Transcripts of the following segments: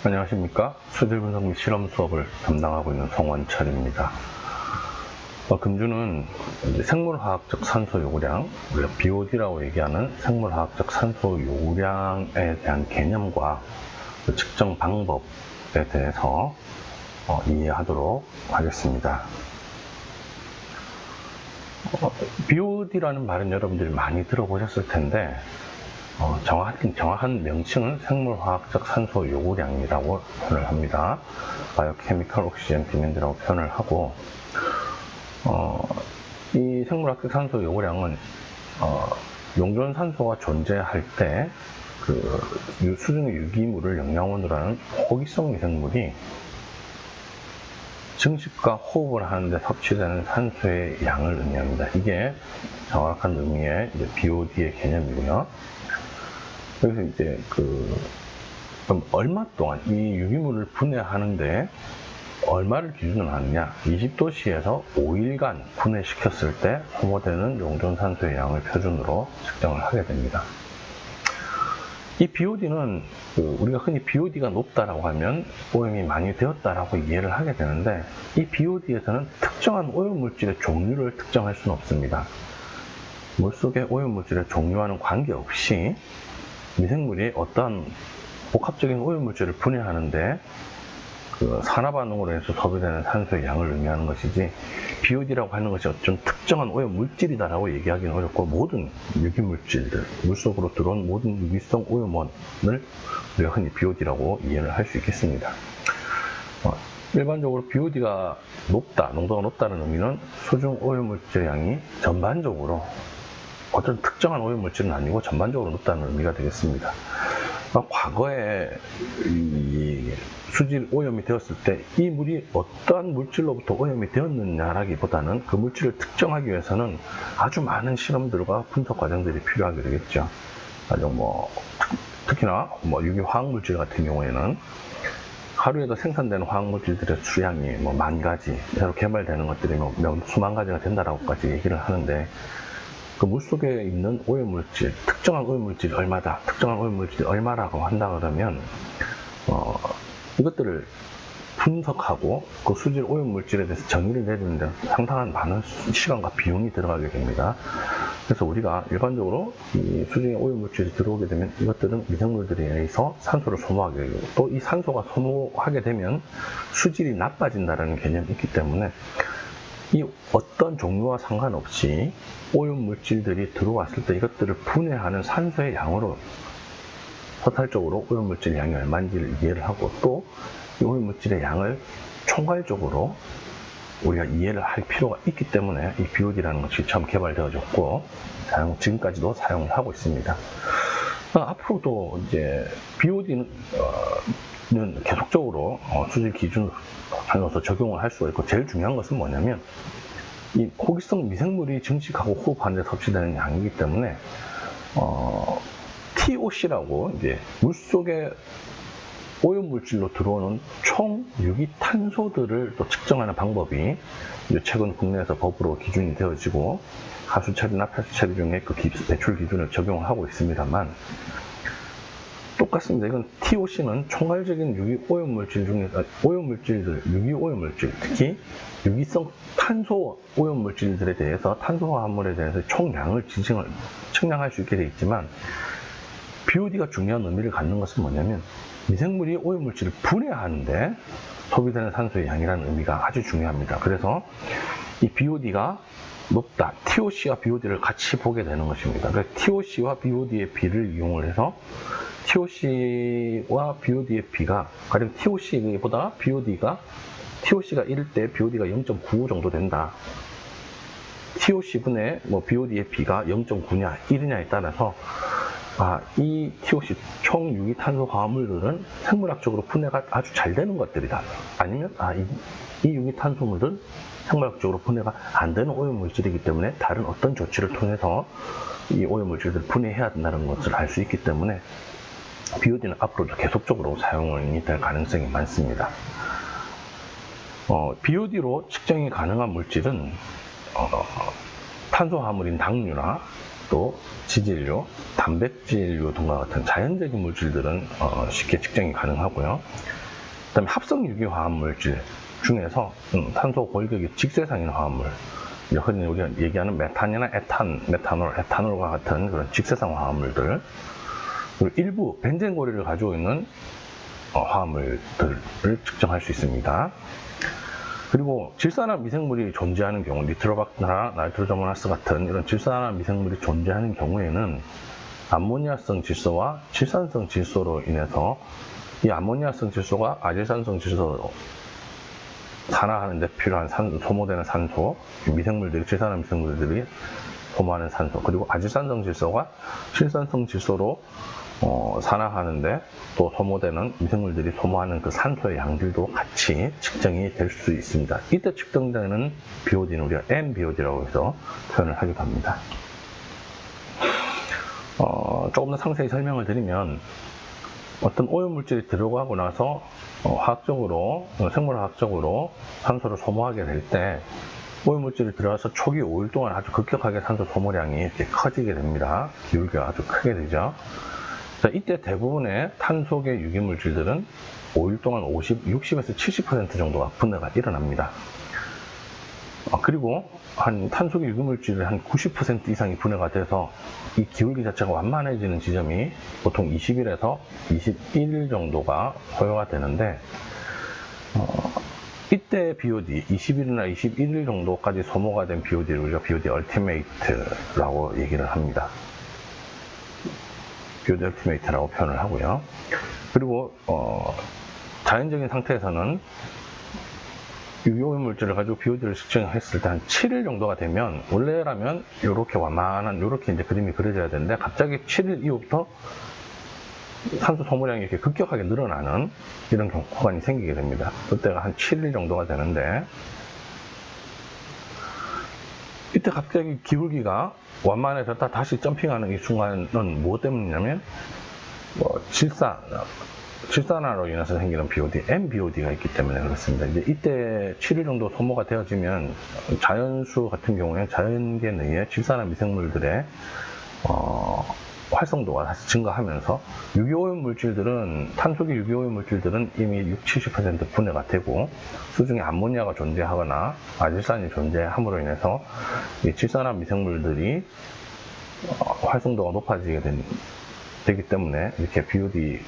안녕하십니까. 수질 분석 및 실험 수업을 담당하고 있는 송원철입니다. 금주는 생물화학적 산소 요구량, 우리가 BOD라고 얘기하는 생물화학적 산소 요구량에 대한 개념과 그 측정 방법에 대해서 이해하도록 하겠습니다. BOD라는 말은 여러분들이 많이 들어보셨을 텐데 정확한 명칭은 생물화학적 산소 요구량이라고 표현을 합니다. Biochemical Oxygen Demand라고 표현을 하고, 이 생물화학적 산소 요구량은 용존산소가 존재할 때 그 수중의 유기물을 영양원으로 하는 호기성 미생물이 증식과 호흡을 하는데 섭취되는 산소의 양을 의미합니다. 이게 정확한 의미의 BOD의 개념이고요. 그래서 이제 그럼 얼마 동안 이 유기물을 분해하는데 얼마를 기준으로 하느냐, 20도씨에서 5일간 분해시켰을 때 소모되는 용존산소의 양을 표준으로 측정을 하게 됩니다. 이 BOD는 우리가 흔히 BOD가 높다라고 하면 오염이 많이 되었다라고 이해를 하게 되는데, 이 BOD에서는 특정한 오염물질의 종류를 특정할 수는 없습니다. 물속의 오염물질의 종류와는 관계없이 미생물이 어떠한 복합적인 오염물질을 분해하는데 산화반응으로 해서 소비되는 산소의 양을 의미하는 것이지, BOD라고 하는 것이 어떤 특정한 오염물질이다라고 얘기하기는 어렵고, 모든 유기물질들, 물속으로 들어온 모든 유기성 오염원을 우리가 흔히 BOD라고 이해를 할 수 있겠습니다. 일반적으로 BOD가 높다, 농도가 높다는 의미는 수중 오염물질의 양이 전반적으로 어떤 특정한 오염물질은 아니고 전반적으로 높다는 의미가 되겠습니다. 과거에 이 수질 오염이 되었을 때 이 물이 어떠한 물질로부터 오염이 되었느냐라기보다는 그 물질을 특정하기 위해서는 아주 많은 실험들과 분석 과정들이 필요하게 되겠죠. 특히나 유기화학물질 같은 경우에는 하루에도 생산되는 화학물질들의 수량이 만 가지, 새로 개발되는 것들이 수만 가지가 된다라고까지 얘기를 하는데, 그 물속에 있는 오염물질, 특정한 오염물질이 얼마다, 특정한 오염물질이 얼마라고 한다 그러면 이것들을 분석하고 그 수질 오염물질에 대해서 정의를 내리는 데 상당한 많은 시간과 비용이 들어가게 됩니다. 그래서 우리가 일반적으로 이 수중에 오염물질이 들어오게 되면 이것들은 미생물들에 의해서 산소를 소모하게 되고, 또 이 산소가 소모하게 되면 수질이 나빠진다는 개념이 있기 때문에 이 어떤 종류와 상관없이 오염물질들이 들어왔을 때 이것들을 분해하는 산소의 양으로 토탈적으로 오염물질의 양이 얼마인지를 이해를 하고, 또 이 오염물질의 양을 총괄적으로 우리가 이해를 할 필요가 있기 때문에 이 BOD라는 것이 처음 개발되어졌고 지금까지도 사용을 하고 있습니다. 앞으로도 이제 BOD는 계속적으로 수질 기준으로서 적용을 할 수가 있고, 제일 중요한 것은 뭐냐면 이 호기성 미생물이 증식하고 호흡하는 데 섭취되는 양이기 때문에 TOC라고 이제 물속에 오염물질로 들어오는 총 유기탄소들을 또 측정하는 방법이 최근 국내에서 법으로 기준이 되어지고, 하수 처리나 폐수 처리 중에 그 배출 기준을 적용을 하고 있습니다만, 똑같습니다. 이건 TOC는 총괄적인 유기 오염물질 중에서 유기 오염물질, 특히 유기성 탄소 오염물질들에 대해서, 탄소 화합물에 대해서 총량을 측량할 수 있게 되어 있지만, BOD가 중요한 의미를 갖는 것은 뭐냐면 미생물이 오염물질을 분해하는데 소비되는 산소의 양이라는 의미가 아주 중요합니다. 그래서 이 BOD가 높다, TOC와 BOD를 같이 보게 되는 것입니다. 그래서 TOC와 BOD의 비를 이용을 해서 TOC와 BOD의 비가, 가령 TOC보다 TOC가 1일 때 BOD가 0.95 정도 된다. TOC분의 BOD의 비가 0.9냐 1이냐에 따라서 이 TOC 총 유기탄소 화합물들은 생물학적으로 분해가 아주 잘 되는 것들이다. 아니면 이 유기탄소물은 생물학적으로 분해가 안 되는 오염물질이기 때문에 다른 어떤 조치를 통해서 이 오염물질들을 분해해야 된다는 것을 알 수 있기 때문에 BOD는 앞으로도 계속적으로 사용이 될 가능성이 많습니다. BOD로 측정이 가능한 물질은 탄소 화합물인 당류나 또 지질류, 단백질류 등과 같은 자연적인 물질들은 쉽게 측정이 가능하고요. 그 다음에 합성 유기화합 물질 중에서 탄소 골격이 직쇄상인 화합물, 흔히 우리가 얘기하는 메탄이나 에탄올과 같은 그런 직쇄상 화합물들, 그리고 일부 벤젠고리를 가지고 있는 화합물들을 측정할 수 있습니다. 그리고 질산화 미생물이 존재하는 경우, 니트로박테나 나이트로저모나스 같은 이런 질산화 미생물이 존재하는 경우에는 암모니아성 질소와 질산성 질소로 인해서 이 암모니아성 질소가 아질산성 질소로 산화하는 데 필요한 소모되는 산소, 미생물들이, 질산화 미생물들이 소모하는 산소, 그리고 아질산성 질소가 질산성 질소로 산화하는데 또 소모되는 미생물들이 소모하는 그 산소의 양들도 같이 측정이 될 수 있습니다. 이때 측정되는 BOD는 우리가 MBOD라고 해서 표현을 하기도 합니다. 조금 더 상세히 설명을 드리면, 어떤 오염물질이 들어가고 나서 생물화학적으로 산소를 소모하게 될 때 오염물질이 들어가서 초기 5일 동안 아주 급격하게 산소 소모량이 이렇게 커지게 됩니다. 기울기가 아주 크게 되죠. 이때 대부분의 탄소계 유기물질들은 5일 동안 60에서 70% 정도가 분해가 일어납니다. 그리고 한 탄소계 유기물질의 한 90% 이상이 분해가 돼서 이 기울기 자체가 완만해지는 지점이 보통 20일에서 21일 정도가 소요가 되는데, 이때 BOD, 20일이나 21일 정도까지 소모가 된 BOD를 우리가 BOD 얼티메이트라고 얘기를 합니다. BOD 얼티메이트라고 표현을 하고요. 그리고 자연적인 상태에서는 유기오염물질을 가지고 BOD를 측정했을 때 한 7일 정도가 되면, 원래라면 이렇게 완만한, 이렇게 이제 그림이 그려져야 되는데, 갑자기 7일 이후부터 산소 소모량이 이렇게 급격하게 늘어나는 이런 구간이 생기게 됩니다. 그때가 한 7일 정도가 되는데, 이때 갑자기 기울기가 완만해졌다 다시 점핑하는 이 순간은 무엇 때문이냐면, 질산화로 인해서 생기는 BOD, MBOD가 있기 때문에 그렇습니다. 이제 이때 7일 정도 소모가 되어지면 자연수 같은 경우에 자연계 내에 질산화 미생물들의 활성도가 다시 증가하면서 탄소계 유기오염 물질들은 이미 60-70% 분해가 되고, 수중에 암모니아가 존재하거나 아질산이 존재함으로 인해서 이 질산화 미생물들이 활성도가 높아지게 되기 때문에 이렇게 BOD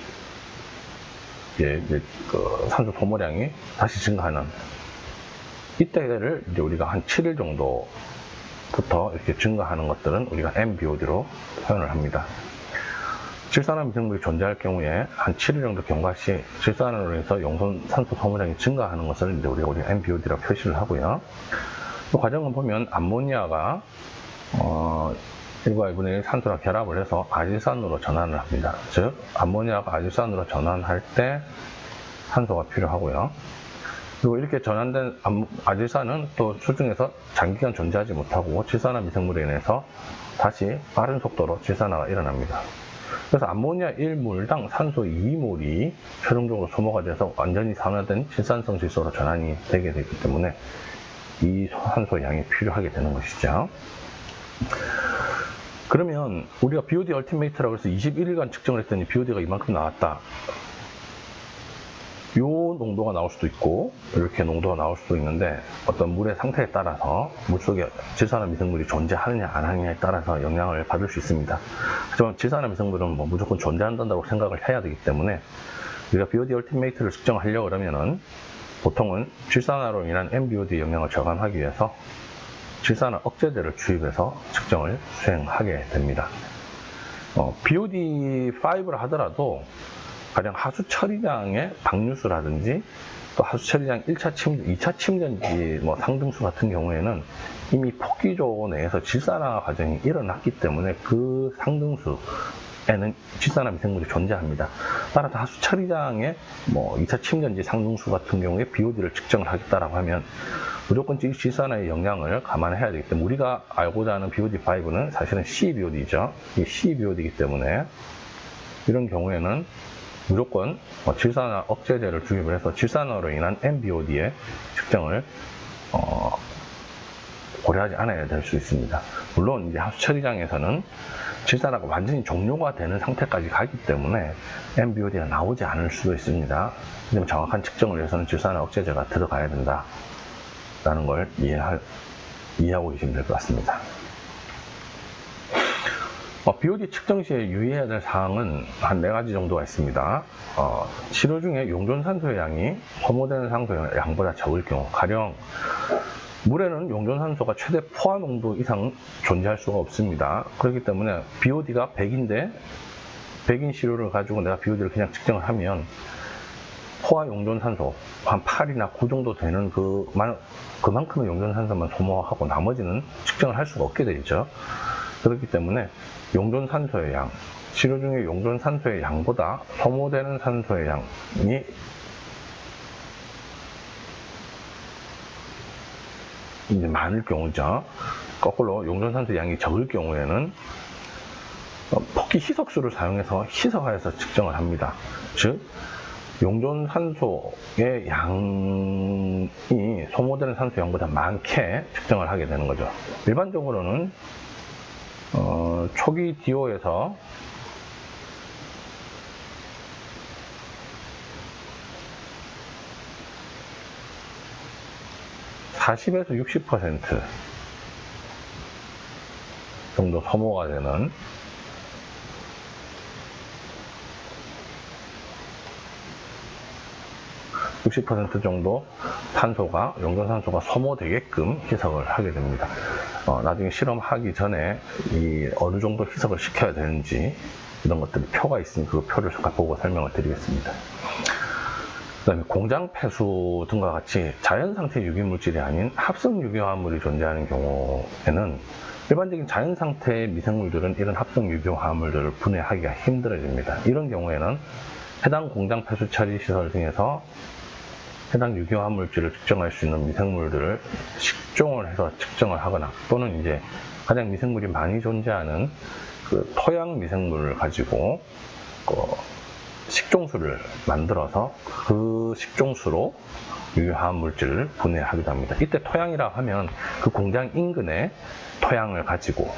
산소 소모량이 다시 증가하는, 이때를 이제 우리가 한 7일 정도부터 이렇게 증가하는 것들은 우리가 MBOD로 표현을 합니다. 질산화 미생물이 존재할 경우에 한 7일 정도 경과 시 질산화로 인해서 용선 산소 소모량이 증가하는 것을 이제 우리가 MBOD라고 표시를 하고요. 그 과정을 보면 암모니아가 1과 2분의 1 산소랑 결합을 해서 아질산으로 전환을 합니다. 즉, 암모니아가 아질산으로 전환할 때 산소가 필요하고요. 그리고 이렇게 전환된 아질산은 또 수중에서 장기간 존재하지 못하고 질산화 미생물에 인해서 다시 빠른 속도로 질산화가 일어납니다. 그래서 암모니아 1몰당 산소 2몰이 최종적으로 소모가 돼서 완전히 산화된 질산성 질소로 전환이 되게 되기 때문에 이 산소 양이 필요하게 되는 것이죠. 그러면 우리가 BOD 얼티메이트라고 해서 21일간 측정을 했더니 BOD가 이만큼 나왔다. 이 농도가 나올 수도 있고 이렇게 농도가 나올 수도 있는데, 어떤 물의 상태에 따라서 물속에 질산화 미생물이 존재하느냐 안 하느냐에 따라서 영향을 받을 수 있습니다. 하지만 질산화 미생물은 무조건 존재한다고 생각을 해야 되기 때문에, 우리가 BOD 얼티메이트를 측정하려고 그러면은 보통은 질산화로 인한 MBOD 영향을 저감하기 위해서 질산화 억제제를 주입해서 측정을 수행하게 됩니다. BOD5를 하더라도 가령 하수 처리장의 방류수라든지 또 하수 처리장 1차 침전, 2차 침전지 상등수 같은 경우에는 이미 폭기조 내에서 질산화 과정이 일어났기 때문에 그 상등수에는 질산화 미생물이 존재합니다. 따라서 하수 처리장의 2차 침전지 상등수 같은 경우에 BOD를 측정을 하겠다라고 하면 무조건 질산화의 영향을 감안해야 되기 때문에, 우리가 알고자 하는 BOD5는 사실은 CBOD죠. 이 CBOD이기 때문에 이런 경우에는 무조건 질산화 억제제를 주입을 해서 질산화로 인한 MBOD의 측정을 고려하지 않아야 될 수 있습니다. 물론 이제 하수 처리장에서는 질산화가 완전히 종료가 되는 상태까지 가기 때문에 MBOD가 나오지 않을 수도 있습니다. 하지만 정확한 측정을 위해서는 질산화 억제제가 들어가야 된다라는 걸 이해하고 계시면 될 것 같습니다. BOD 측정 시에 유의해야 될 사항은 한 4가지 정도가 있습니다. 치료 중에 용존산소의 양이 소모되는 산소의 양보다 적을 경우, 가령 물에는 용존산소가 최대 포화 농도 이상 존재할 수가 없습니다. 그렇기 때문에 BOD가 100인데 100인 시료를 가지고 내가 BOD를 그냥 측정을 하면 포화 용존산소 한 8이나 9 정도 되는 그만큼의 용존산소만 소모하고 나머지는 측정을 할 수가 없게 되죠. 그렇기 때문에 용존산소의 양, 치료 중에 용존산소의 양보다 소모되는 산소의 양이 이제 많을 경우죠. 거꾸로 용존산소 양이 적을 경우에는 폭기 희석수를 사용해서 희석하여서 측정을 합니다. 즉 용존산소의 양이 소모되는 산소 양보다 많게 측정을 하게 되는 거죠. 일반적으로는 초기 DO에서 (40에서 60% 정도 소모가 되는 (60% 정도) 산소가 용존산소가 소모되게끔 희석을 하게 됩니다. 나중에 실험하기 전에 어느 정도 희석을 시켜야 되는지 이런 것들이 표가 있으니 그 표를 보고 설명을 드리겠습니다. 그 다음에 공장 폐수 등과 같이 자연상태 유기물질이 아닌 합성 유기화합물이 존재하는 경우에는 일반적인 자연상태의 미생물들은 이런 합성 유기화합물들을 분해하기가 힘들어집니다. 이런 경우에는 해당 공장 폐수 처리 시설 등에서 해당 유기화합물질을 측정할 수 있는 미생물들을 식종을 해서 측정을 하거나 또는 이제 가장 미생물이 많이 존재하는 그 토양 미생물을 가지고 식종수를 만들어서 그 식종수로 유기화합물질을 분해하기도 합니다. 이때 토양이라 하면 그 공장 인근에 토양을 가지고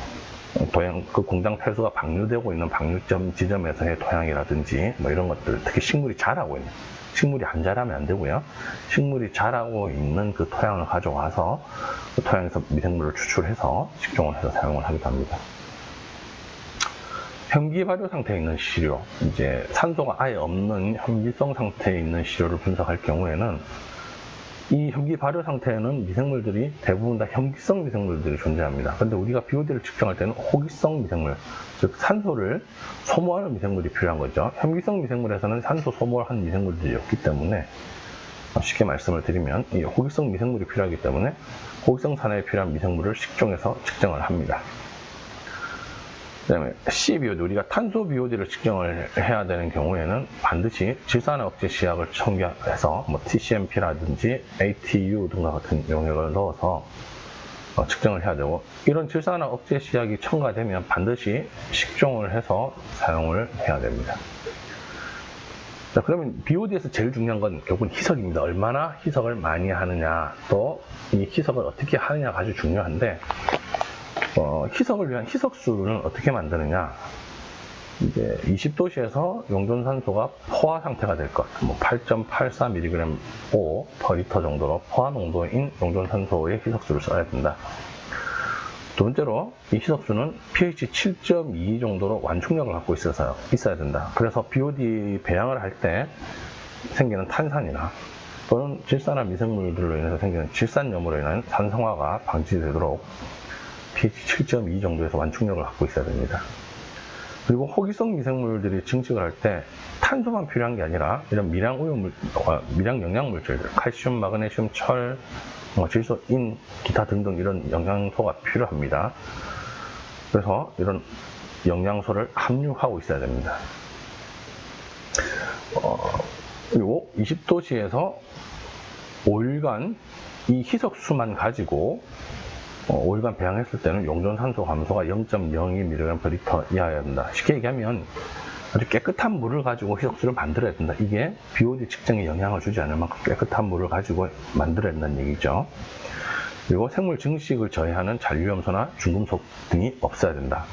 그 공장 폐수가 방류되고 있는 방류점 지점에서의 토양이라든지 뭐 이런 것들, 특히 식물이 자라고 있는, 식물이 안 자라면 안 되고요. 식물이 자라고 있는 그 토양을 가져와서 그 토양에서 미생물을 추출해서 식종을 해서 사용을 하기도 합니다. 현기 발효 상태에 있는 시료, 이제 산소가 아예 없는 현기성 상태에 있는 시료를 분석할 경우에는 이 현기 발효 상태에는 미생물들이 대부분 다 현기성 미생물들이 존재합니다. 그런데 우리가 BOD를 측정할 때는 호기성 미생물, 즉 산소를 소모하는 미생물이 필요한 거죠. 현기성 미생물에서는 산소 소모를 하는 미생물들이 없기 때문에 쉽게 말씀을 드리면 이 호기성 미생물이 필요하기 때문에 호기성 산화에 필요한 미생물을 식종해서 측정을 합니다. 그 다음에 CBOD, 우리가 탄소 BOD를 측정을 해야 되는 경우에는 반드시 질산화 억제 시약을 첨가해서 뭐 TCMP라든지 ATU 등과 같은 용액을 넣어서 측정을 해야 되고, 이런 질산화 억제 시약이 첨가되면 반드시 식종을 해서 사용을 해야 됩니다. 자, 그러면 BOD에서 제일 중요한 건 결국은 희석입니다. 얼마나 희석을 많이 하느냐, 또 이 희석을 어떻게 하느냐가 아주 중요한데, 희석을 위한 희석수는 어떻게 만드느냐, 이제 20도씨에서 용존산소가 포화 상태가 될 것, 뭐 8.84mg/L 정도로 포화 농도인 용존산소의 희석수를 써야 된다. 두 번째로 이 희석수는 pH 7.2 정도로 완충력을 갖고 있어야 된다. 그래서 BOD 배양을 할 때 생기는 탄산이나 또는 질산화 미생물들로 인해서 생기는 질산염으로 인한 산성화가 방지되도록 pH 7.2 정도에서 완충력을 갖고 있어야 됩니다. 그리고 호기성 미생물들이 증식을 할 때 탄소만 필요한 게 아니라 이런 미량 영양물질들, 칼슘, 마그네슘, 철, 질소, 인, 기타 등등 이런 영양소가 필요합니다. 그래서 이런 영양소를 함유하고 있어야 됩니다. 그리고 20도씨에서 5일간 이 희석수만 가지고 5일간 배양했을 때는 용존산소 감소가 0.02mg/L 이하여야 된다. 쉽게 얘기하면 아주 깨끗한 물을 가지고 희석수를 만들어야 된다. 이게 BOD 측정에 영향을 주지 않을 만큼 깨끗한 물을 가지고 만들어야 된다는 얘기죠. 그리고 생물 증식을 저해하는 잔류염소나 중금속 등이 없어야 된다.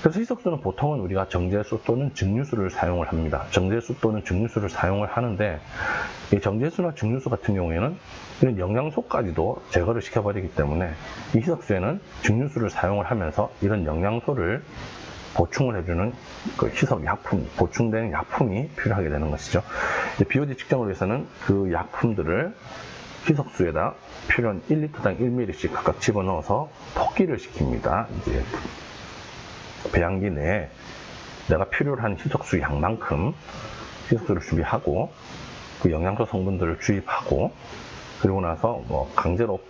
그래서 희석수는 보통은 우리가 정제수 또는 증류수를 사용을 합니다. 정제수 또는 증류수를 사용을 하는데, 이 정제수나 증류수 같은 경우에는 이런 영양소까지도 제거를 시켜버리기 때문에 이 희석수에는 증류수를 사용을 하면서 이런 영양소를 보충을 해주는 그 희석 약품, 보충되는 약품이 필요하게 되는 것이죠. BOD 측정을 위해서는 그 약품들을 희석수에다 필요한 1리터당 1ml씩 각각 집어넣어서 폭기를 시킵니다. 이제 배양기 내에 내가 필요로 한 희석수 양만큼 희석수를 준비하고 그 영양소 성분들을 주입하고, 그리고 나서 뭐 강제로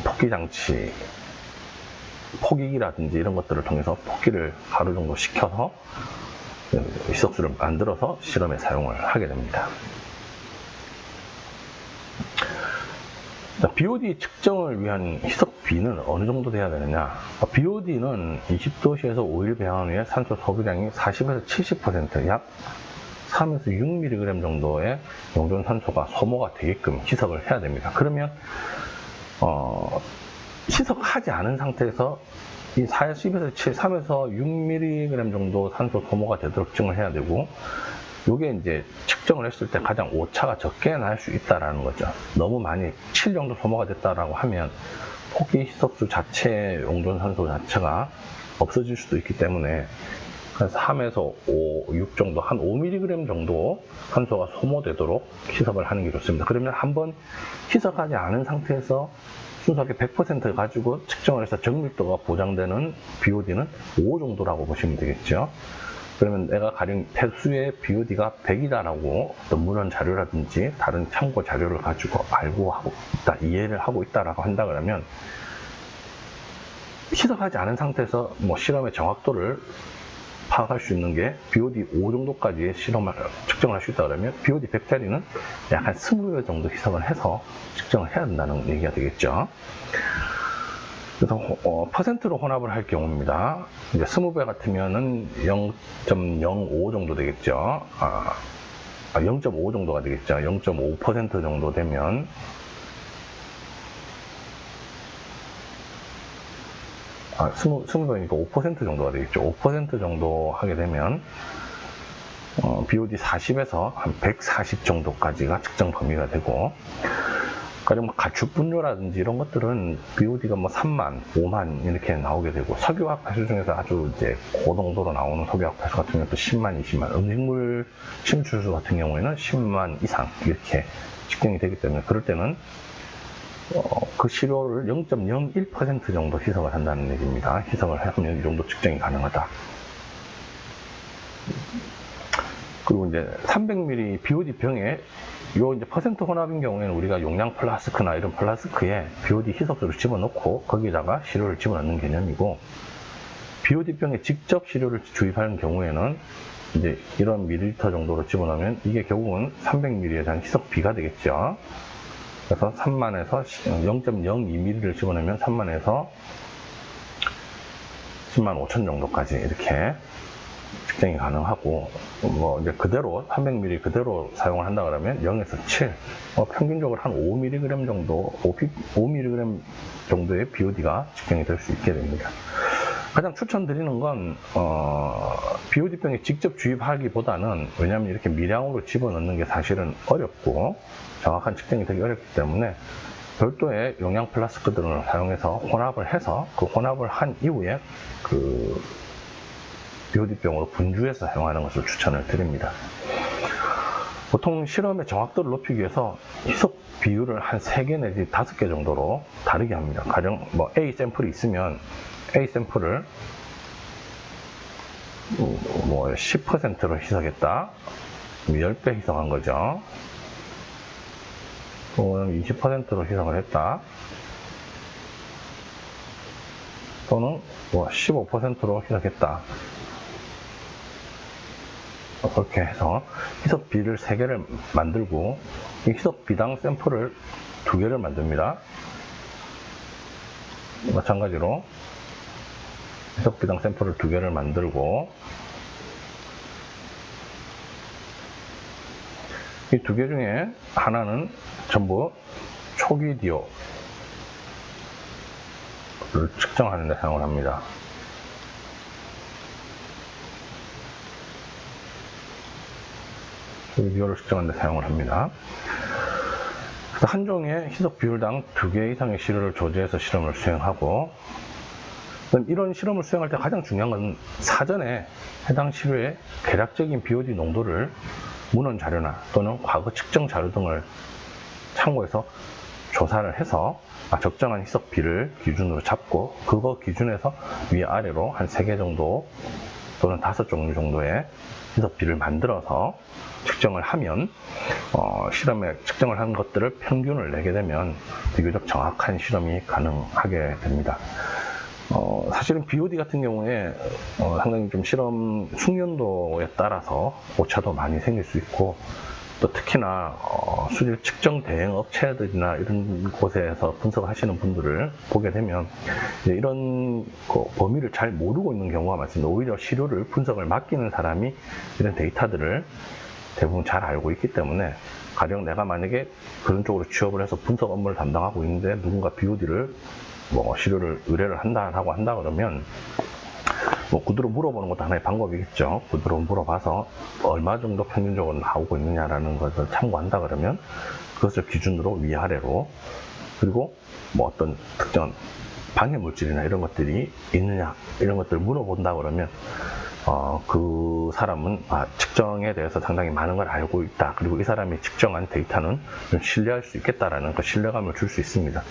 폭기 장치, 폭기기라든지 이런 것들을 통해서 폭기를 하루 정도 시켜서 희석수를 만들어서 실험에 사용을 하게 됩니다. BOD 측정을 위한 희석비는 어느 정도 돼야 되느냐? BOD는 20도씨에서 5일 배양한 후에 산소 소비량이 40에서 70%, 약 3에서 6mg 정도의 용존 산소가 소모가 되게끔 희석을 해야 됩니다. 그러면 희석하지 않은 상태에서 이 40에서 3에서 6mg 정도 산소 소모가 되도록 측정을 해야 되고, 요게 이제 측정을 했을 때 가장 오차가 적게 날 수 있다라는 거죠. 너무 많이 7 정도 소모가 됐다라고 하면 폭기 희석수 자체의 용존 산소 자체가 없어질 수도 있기 때문에, 그래서 3에서 5, 6 정도, 한 5mg 정도 산소가 소모되도록 희석을 하는 게 좋습니다. 그러면 한번 희석하지 않은 상태에서 순수하게 100% 가지고 측정을 해서 정밀도가 보장되는 BOD는 5 정도라고 보시면 되겠죠. 그러면 내가 가령 폐수의 BOD가 100이다라고 어떤 문헌 자료라든지 다른 참고 자료를 가지고 알고 하고 있다, 이해를 하고 있다라고 한다 그러면, 희석하지 않은 상태에서 뭐 실험의 정확도를 파악할 수 있는 게 BOD 5 정도까지의 실험을 측정을 할 수 있다 그러면 BOD 100짜리는 약 한 20배 정도 희석을 해서 측정을 해야 된다는 얘기가 되겠죠. 그래서 퍼센트로 혼합을 할 경우입니다. 이제 20배 같으면은 0.05 정도 되겠죠. 0.5 정도가 되겠죠. 0.5% 정도 되면 20배니까 5% 정도가 되겠죠. 5% 정도 하게 되면 BOD 40에서 한 140 정도까지가 측정 범위가 되고, 가령 가축 분뇨라든지 이런 것들은 BOD가 뭐 3만, 5만 이렇게 나오게 되고, 석유화학 폐수 중에서 아주 이제 고농도로 나오는 석유화학 폐수 같은 경우는 또 10만, 20만, 음식물 침출수 같은 경우에는 10만 이상 이렇게 측정이 되기 때문에, 그럴 때는 그 시료를 0.01% 정도 희석을 한다는 얘기입니다. 희석을 하면 이 정도 측정이 가능하다. 그리고 이제 300ml BOD 병에 요 이제 퍼센트 혼합인 경우에는 우리가 용량 플라스크나 이런 플라스크에 BOD 희석수를 집어넣고 거기다가 시료를 집어넣는 개념이고, BOD 병에 직접 시료를 주입하는 경우에는 이제 이런 밀리리터 정도로 집어넣으면 이게 결국은 300ml에 대한 희석비가 되겠죠. 그래서 3만에서 0.02ml를 집어넣으면 3만에서 10만 5천 정도까지 이렇게 측정이 가능하고, 뭐 이제 그대로 300ml 그대로 사용을 한다 그러면 0에서 7, 평균적으로 한 5mg 정도, 5mg 정도의 BOD가 측정이 될 수 있게 됩니다. 가장 추천드리는 건 BOD병에 직접 주입하기보다는, 왜냐하면 이렇게 미량으로 집어넣는 게 사실은 어렵고 정확한 측정이 되기 어렵기 때문에 별도의 용량 플라스크들을 사용해서 혼합을 해서 그 혼합을 한 이후에 그 BOD병으로 분주해서 사용하는 것을 추천을 드립니다. 보통 실험의 정확도를 높이기 위해서 희석 비율을 한 3개 내지 5개 정도로 다르게 합니다. 가령 뭐 A 샘플이 있으면 A 샘플을 뭐 10%로 희석했다, 10배 희석한 거죠. 또는 20%로 희석을 했다, 또는 뭐 15%로 희석했다. 그렇게 해서 희석비를 3개를 만들고, 이 희석비당 샘플을 2개를 만듭니다. 마찬가지로 희석비당 샘플을 2개를 만들고, 이 2개 중에 하나는 전부 초기 DO, 측정하는 데 사용을 합니다. 비율을 측정하는 데 사용을 합니다. 한 종의 희석 비율당 2개 이상의 시료를 조제해서 실험을 수행하고, 이런 실험을 수행할 때 가장 중요한 건 사전에 해당 시료의 대략적인 BOD 농도를 문헌 자료나 또는 과거 측정 자료 등을 참고해서 조사를 해서 적정한 희석비를 기준으로 잡고, 그거 기준에서 위아래로 한 3개 정도 또는 5종류 정도의 희석비를 만들어서 측정을 하면 실험에 측정을 한 것들을 평균을 내게 되면 비교적 정확한 실험이 가능하게 됩니다. 사실은 BOD 같은 경우에 상당히 좀 실험 숙련도에 따라서 오차도 많이 생길 수 있고, 또 특히나 수질 측정 대행 업체들이나 이런 곳에서 분석을 하시는 분들을 보게 되면 이런 범위를 잘 모르고 있는 경우가 많습니다. 오히려 시료를 분석을 맡기는 사람이 이런 데이터들을 대부분 잘 알고 있기 때문에, 가령 내가 만약에 그런 쪽으로 취업을 해서 분석 업무를 담당하고 있는데 누군가 BOD를 시료를 의뢰를 한다라고 한다 그러면 구두로 물어보는 것도 하나의 방법이겠죠. 구두로 물어봐서 얼마 정도 평균적으로 나오고 있느냐라는 것을 참고한다 그러면 그것을 기준으로 위아래로, 그리고 어떤 특정 방해 물질이나 이런 것들이 있느냐 이런 것들을 물어본다 그러면 그 사람은 측정에 대해서 상당히 많은 걸 알고 있다, 그리고 이 사람이 측정한 데이터는 좀 신뢰할 수 있겠다라는 그 신뢰감을 줄 수 있습니다.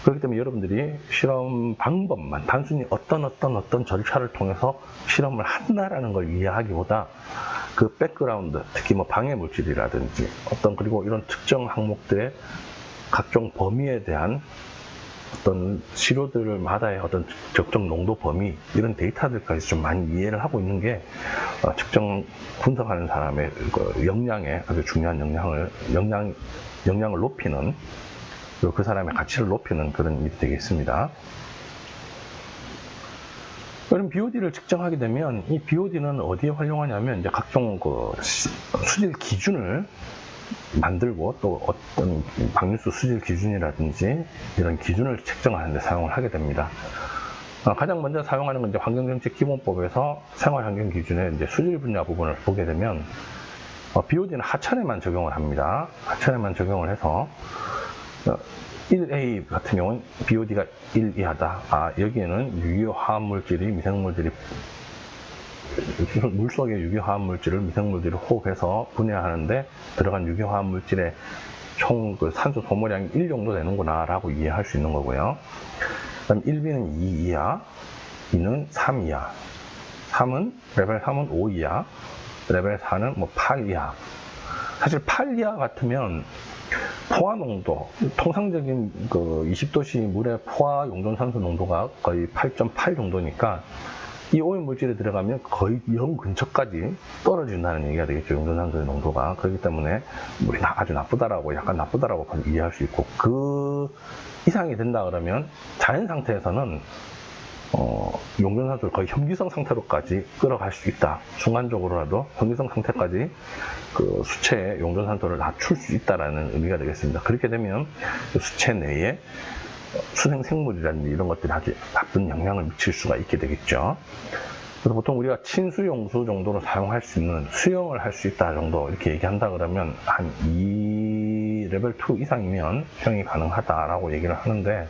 그렇기 때문에 여러분들이 실험 방법만 단순히 어떤 절차를 통해서 실험을 한다라는 걸 이해하기보다 그 백그라운드, 특히 방해 물질이라든지 그리고 이런 특정 항목들의 각종 범위에 대한 어떤 시료들마다의 적정 농도 범위, 이런 데이터들까지 좀 많이 이해를 하고 있는 게 측정 분석하는 사람의 역량에 아주 중요한 역량을 높이는, 그리고 그 사람의 가치를 높이는 그런 일이 되겠습니다. 그럼 BOD를 측정하게 되면 이 BOD는 어디에 활용하냐면 이제 각종 수질 기준을 만들고, 또 어떤 방류수 수질 기준이라든지 이런 기준을 측정하는 데 사용을 하게 됩니다. 가장 먼저 사용하는 건 이제 환경정책 기본법에서 생활환경 기준의 이제 수질 분야 부분을 보게 되면 BOD는 하천에만 적용을 합니다. 하천에만 적용을 해서 1A 같은 경우는 BOD가 1 이하다. 여기에는 유기화합물질이 미생물들이 물속의 유기화합물질을 미생물들이 호흡해서 분해하는데 들어간 유기화합물질의 총 산소 소모량이 1 정도 되는구나 라고 이해할 수 있는 거고요. 그다음 1B는 2 이하, 2는 3 이하, 레벨 3은 5 이하, 레벨 4는 8 이하. 사실 8 이하 같으면 포화 농도, 통상적인 20도씨 물의 포화 용존산소 농도가 거의 8.8 정도니까 이 오염물질에 들어가면 거의 0 근처까지 떨어진다는 얘기가 되겠죠. 용존산소의 농도가. 그렇기 때문에 물이 아주 나쁘다라고, 약간 나쁘다라고 이해할 수 있고, 그 이상이 된다 그러면 자연 상태에서는 용존산소를 거의 혐기성 상태로까지 끌어갈 수 있다. 순간적으로라도 혐기성 상태까지 그 수체의 용존산소를 낮출 수 있다라는 의미가 되겠습니다. 그렇게 되면 그 수체 내에 수생 생물이라든지 이런 것들이 아주 나쁜 영향을 미칠 수가 있게 되겠죠. 그래서 보통 우리가 친수용수 정도로 사용할 수 있는, 수용을 할 수 있다 정도 이렇게 얘기한다 그러면 한 2 레벨 2 이상이면 수용이 가능하다라고 얘기를 하는데,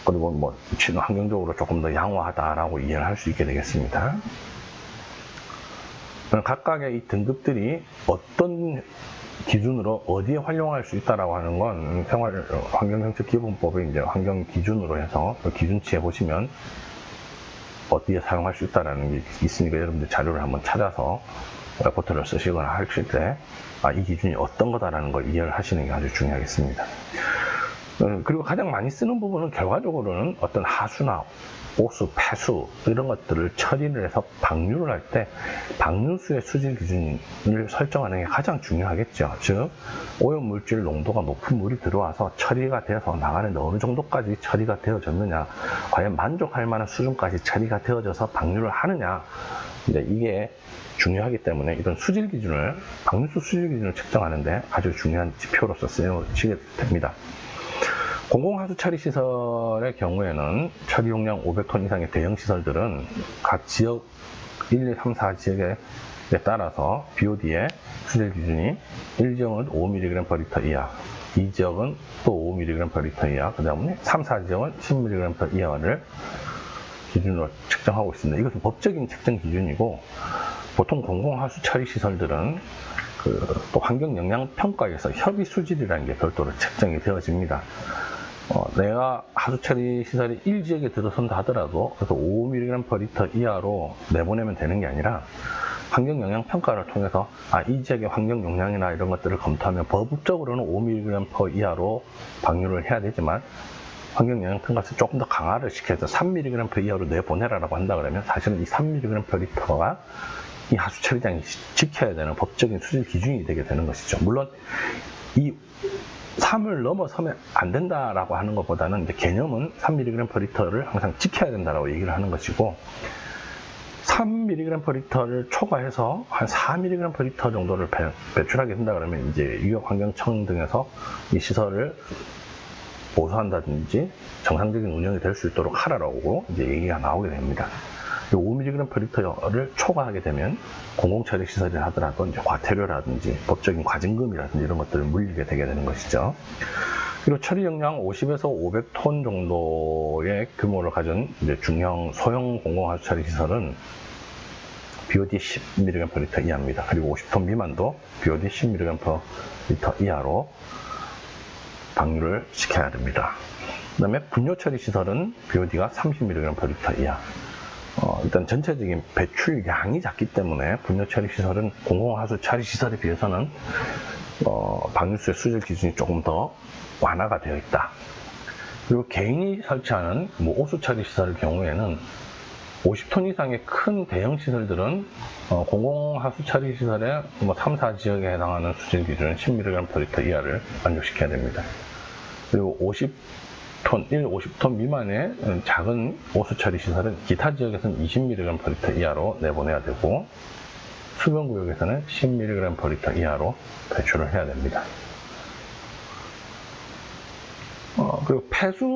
그리고 환경적으로 조금 더 양호하다라고 이해를 할 수 있게 되겠습니다. 각각의 이 등급들이 어떤 기준으로 어디에 활용할 수 있다라고 하는 건 생활환경정책기본법의 이제 환경 기준으로 해서 그 기준치에 보시면 어디에 사용할 수 있다라는 게 있으니까 여러분들 자료를 한번 찾아서 레포트를 쓰시거나 하실 때 이 기준이 어떤 거다라는 걸 이해를 하시는 게 아주 중요하겠습니다. 그리고 가장 많이 쓰는 부분은 결과적으로는 어떤 하수나 오수, 폐수 이런 것들을 처리를 해서 방류를 할 때 방류수의 수질 기준을 설정하는 게 가장 중요하겠죠. 즉 오염물질 농도가 높은 물이 들어와서 처리가 되어서 나가는데 어느 정도까지 처리가 되어졌느냐, 과연 만족할 만한 수준까지 처리가 되어져서 방류를 하느냐, 이게 중요하기 때문에 이런 수질 기준을, 방류수 수질 기준을 측정하는데 아주 중요한 지표로서 쓰여지게 됩니다. 공공하수 처리 시설의 경우에는 처리 용량 500톤 이상의 대형 시설들은 각 지역 1, 2, 3, 4 지역에 따라서 BOD의 수질 기준이 1지역은 5mg/L 이하, 2지역은 또 5mg/L 이하, 그 다음에 3, 4지역은 10mg/L 이하를 기준으로 측정하고 있습니다. 이것은 법적인 측정 기준이고, 보통 공공하수 처리 시설들은 또 환경영향평가에서 협의 수질이라는 게 별도로 측정이 되어집니다. 내가 하수처리 시설이 1지역에 들어선다 하더라도 그래서 5mg/L 이하로 내보내면 되는 게 아니라 환경영향평가를 통해서 이 지역의 환경용량이나 이런 것들을 검토하면 법적으로는 5mg/L 이하로 방류를 해야 되지만 환경영향평가에서 조금 더 강화를 시켜서 3mg/L 이하로 내보내라라고 한다 그러면 사실은 이 3mg/L가 이 하수처리장이 지켜야 되는 법적인 수질 기준이 되게 되는 것이죠. 물론 이 3을 넘어서면 안 된다라고 하는 것보다는 이제 개념은 3mg/L를 항상 지켜야 된다라고 얘기를 하는 것이고, 3mg/L를 초과해서 한 4mg/L 정도를 배출하게 된다 그러면 이제 유역환경청 등에서 이 시설을 보수한다든지 정상적인 운영이 될 수 있도록 하라고 이제 얘기가 나오게 됩니다. 5mg/L를 초과하게 되면 공공처리 시설이라 하더라도 이제 과태료라든지 법적인 과징금이라든지 이런 것들을 물리게 되게 되는 것이죠. 그리고 처리 용량 50에서 500톤 정도의 규모를 가진 이제 중형 소형 공공하수처리 시설은 BOD 10mg/L 이하입니다. 그리고 50톤 미만도 BOD 10mg/L 이하로 방류를 시켜야 됩니다. 그 다음에 분뇨처리 시설은 BOD가 30mg/L 이하. 일단 전체적인 배출량이 작기 때문에 분뇨처리 시설은 공공하수 처리 시설에 비해서는 방류수의 수질 기준이 조금 더 완화가 되어 있다. 그리고 개인이 설치하는 오수처리 시설의 경우에는 50톤 이상의 큰 대형 시설들은 공공하수 처리 시설의 3, 4지역에 해당하는 수질 기준은 10mg/L 이하를 만족시켜야 됩니다. 그리고 50톤 미만의 작은 오수처리 시설은 기타 지역에서는 20mg/L 이하로 내보내야 되고, 수변구역에서는 10mg/L 이하로 배출을 해야 됩니다. 그리고 폐수의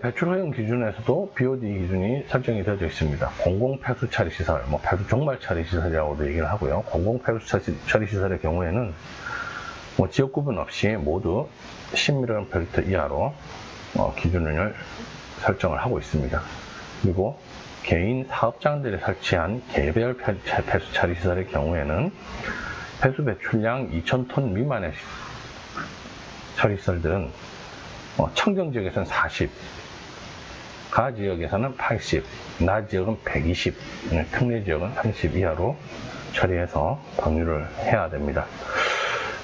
배출 허용 기준에서도 BOD 기준이 설정이 되어져 있습니다. 공공폐수 처리 시설, 폐수 종말 처리 시설이라고도 얘기를 하고요. 공공폐수 처리 시설의 경우에는 지역 구분 없이 모두 10mg/L 이하로 기준을 설정을 하고 있습니다. 그리고 개인 사업장들이 설치한 개별 폐수 처리 시설의 경우에는 폐수 배출량 2,000톤 미만의 처리시설들은 청정 지역에서는 40, 가 지역에서는 80, 나 지역은 120, 특례 지역은 30 이하로 처리해서 방류를 해야 됩니다.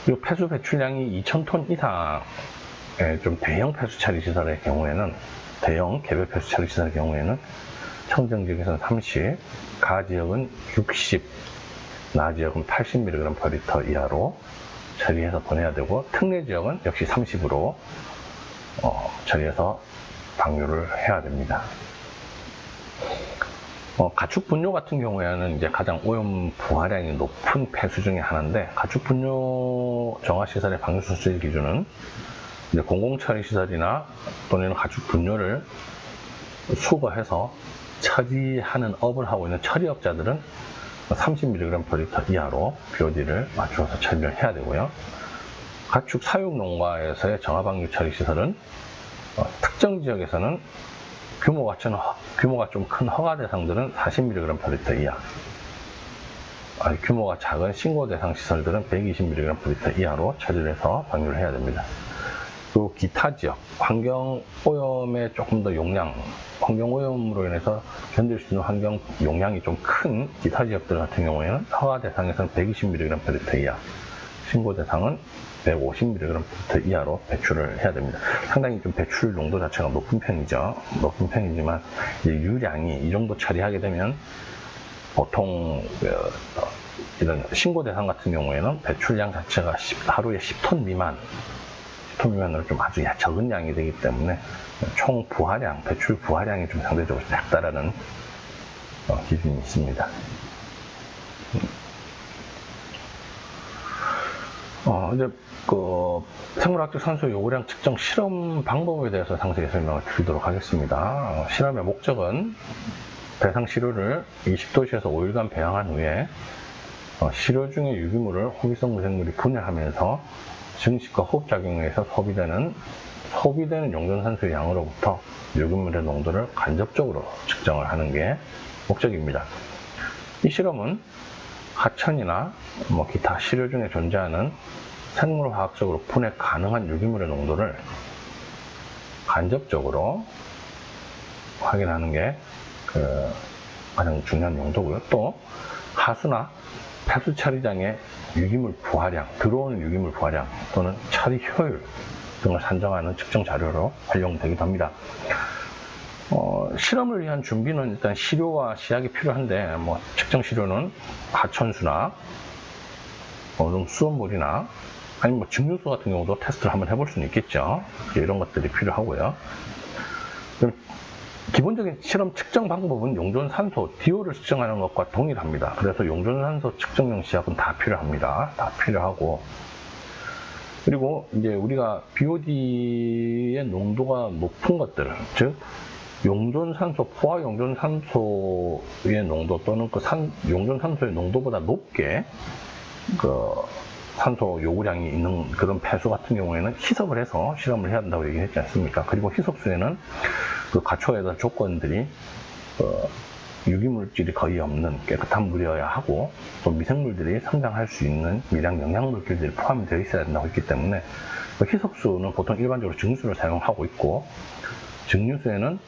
그리고 폐수 배출량이 2,000톤 이상의 좀 대형 폐수 처리 시설의 경우에는, 대형 개별 폐수 처리 시설의 경우에는 청정 지역에서는 30, 가 지역은 60, 나 지역은 80mg/L 이하로 처리해서 보내야 되고, 특례 지역은 역시 30으로 처리해서 방류를 해야 됩니다. 가축 분뇨 같은 경우에는 이제 가장 오염 부하량이 높은 폐수 중에 하나인데, 가축 분뇨 정화 시설의 방류 수질 기준은 이제 공공처리 시설이나 또는 가축 분뇨를 수거해서 처리하는 업을 하고 있는 처리업자들은 30mg/L 이하로 BOD를 맞춰서 처리를 해야 되고요. 가축 사육 농가에서의 정화방류 처리 시설은 특정 지역에서는 규모가 좀 큰 허가 대상들은 40mg/L 이하, 규모가 작은 신고 대상 시설들은 120mg/L 이하로 처리를 해서 방류를 해야 됩니다. 그리고 기타 지역, 환경 오염의 조금 더 용량, 환경 오염으로 인해서 견딜 수 있는 환경 용량이 좀 큰 기타 지역들 같은 경우에는 허가 대상에서는 120mg/L 이하, 신고 대상은 150mg/L 이하로 배출을 해야 됩니다. 상당히 좀 배출 농도 자체가 높은 편이죠. 높은 편이지만 유량이 이 정도 처리하게 되면 보통 이런 신고 대상 같은 경우에는 배출량 자체가 하루에 10톤 미만으로 좀 아주 적은 양이 되기 때문에 총 부하량, 배출 부하량이 좀 상대적으로 작다라는 기준이 있습니다. 이제 생물학적 산소 요구량 측정 실험 방법에 대해서 상세히 설명을 드리도록 하겠습니다. 실험의 목적은 대상 시료를 20도씨에서 5일간 배양한 후에 시료 중의 유기물을 호기성 무생물이 분해하면서 증식과 호흡작용에 의해서 소비되는 용존산소의 양으로부터 유기물의 농도를 간접적으로 측정을 하는 게 목적입니다. 이 실험은 하천이나 기타 시료 중에 존재하는 생물화학적으로 분해 가능한 유기물의 농도를 간접적으로 확인하는 게 가장 중요한 용도고요. 또 하수나 폐수 처리장의 유기물 부하량, 들어오는 유기물 부하량 또는 처리 효율 등을 산정하는 측정 자료로 활용되기도 합니다. 실험을 위한 준비는 일단 시료와 시약이 필요한데, 측정 시료는 하천수나 수돗물이나 아니면 증류수 같은 경우도 테스트를 한번 해볼 수는 있겠죠. 이런 것들이 필요하고요. 기본적인 실험 측정 방법은 용존산소 DO를 측정하는 것과 동일합니다. 그래서 용존산소 측정용 시약은 다 필요합니다. 다 필요하고, 그리고 이제 우리가 BOD의 농도가 높은 것들, 즉 용존산소, 포화 용존산소의 농도 또는 용존산소의 농도보다 높게 산소 요구량이 있는 그런 폐수 같은 경우에는 희석을 해서 실험을 해야 한다고 얘기했지 않습니까? 그리고 희석수에는 갖춰야 조건들이 유기물질이 거의 없는 깨끗한 물이어야 하고, 또 미생물들이 성장할 수 있는 미량 영양물질들이 포함이 되어 있어야 된다고 했기 때문에 희석수는 보통 일반적으로 증수를 사용하고 있고, 증류수에는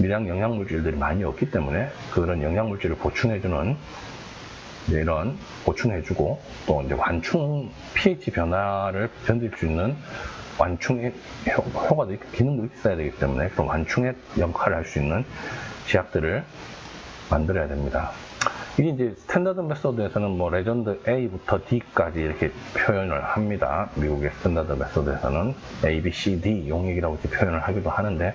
미량 영양물질들이 많이 없기 때문에 그런 영양물질을 보충해주는 이런 보충해주고, 또 이제 완충 pH 변화를 견딜 수 있는 완충의 효과도 기능도 있어야 되기 때문에 그런 완충의 역할을 할 수 있는 시약들을 만들어야 됩니다. 이게 이제 스탠다드 메소드에서는 레전드 A부터 D까지 이렇게 표현을 합니다. 미국의 스탠다드 메소드에서는 A, B, C, D 용액이라고 이렇게 표현을 하기도 하는데,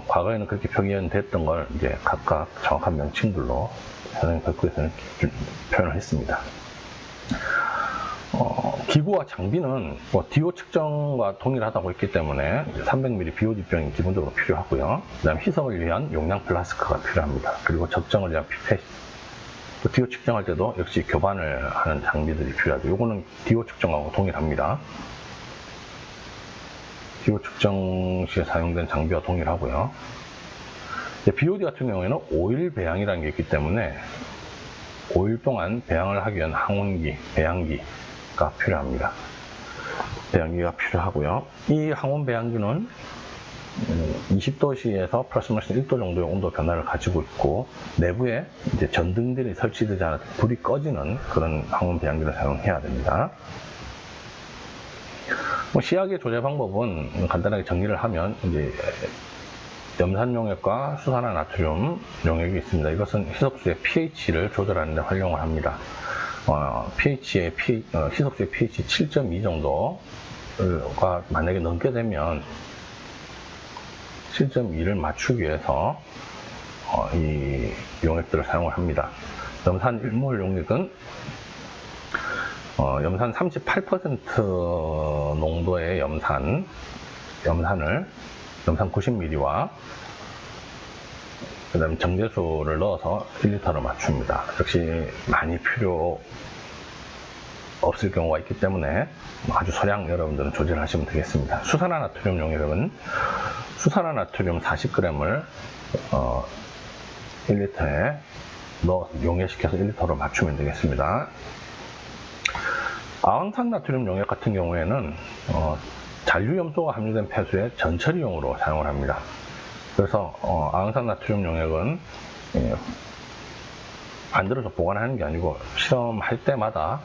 과거에는 그렇게 표현됐던 걸 이제 각각 정확한 명칭들로 현행 백구에서는 표현을 했습니다. 기구와 장비는 DO 측정과 동일하다고 했기 때문에 300ml BOD병이 기본적으로 필요하고요. 그 다음 희석을 위한 용량 플라스크가 필요합니다. 그리고 적정을 위한 피펫, DO 측정할 때도 역시 교반을 하는 장비들이 필요하죠. 이거는 DO 측정하고 동일합니다. DO 측정 시에 사용된 장비와 동일하고요. BOD 같은 경우에는 5일 배양이라는 게 있기 때문에 5일 동안 배양을 하기 위한 항온기, 배양기가 필요합니다. 배양기가 필요하고요. 이 항온 배양기는 20도씨에서 플러스 마이너스 1도 정도의 온도 변화를 가지고 있고, 내부에 이제 전등들이 설치되지 않아도 불이 꺼지는 그런 항온 배양기를 사용해야 됩니다. 시약의 조제 방법은 간단하게 정리를 하면 이제 염산 용액과 수산화 나트륨 용액이 있습니다. 이것은 희석수의 pH를 조절하는 데 활용을 합니다. 희석수의 pH 7.2 정도가 만약에 넘게 되면 7.2를 맞추기 위해서 이 용액들을 사용을 합니다. 염산 1몰 용액은 염산 38% 농도의 염산 90ml와 그 다음에 정제수를 넣어서 1리터를 맞춥니다. 역시 많이 필요 없을 경우가 있기 때문에 아주 소량 여러분들은 조절을 하시면 되겠습니다. 수산화 나트륨 용액은 수산화 나트륨 40g을 1리터에 용해시켜서 1리터로 맞추면 되겠습니다. 아황산 나트륨 용액 같은 경우에는 잔류염소가 함유된 폐수에 전처리용으로 사용을 합니다. 그래서 아황산 나트륨 용액은 만들어서 보관하는 게 아니고 실험할 때마다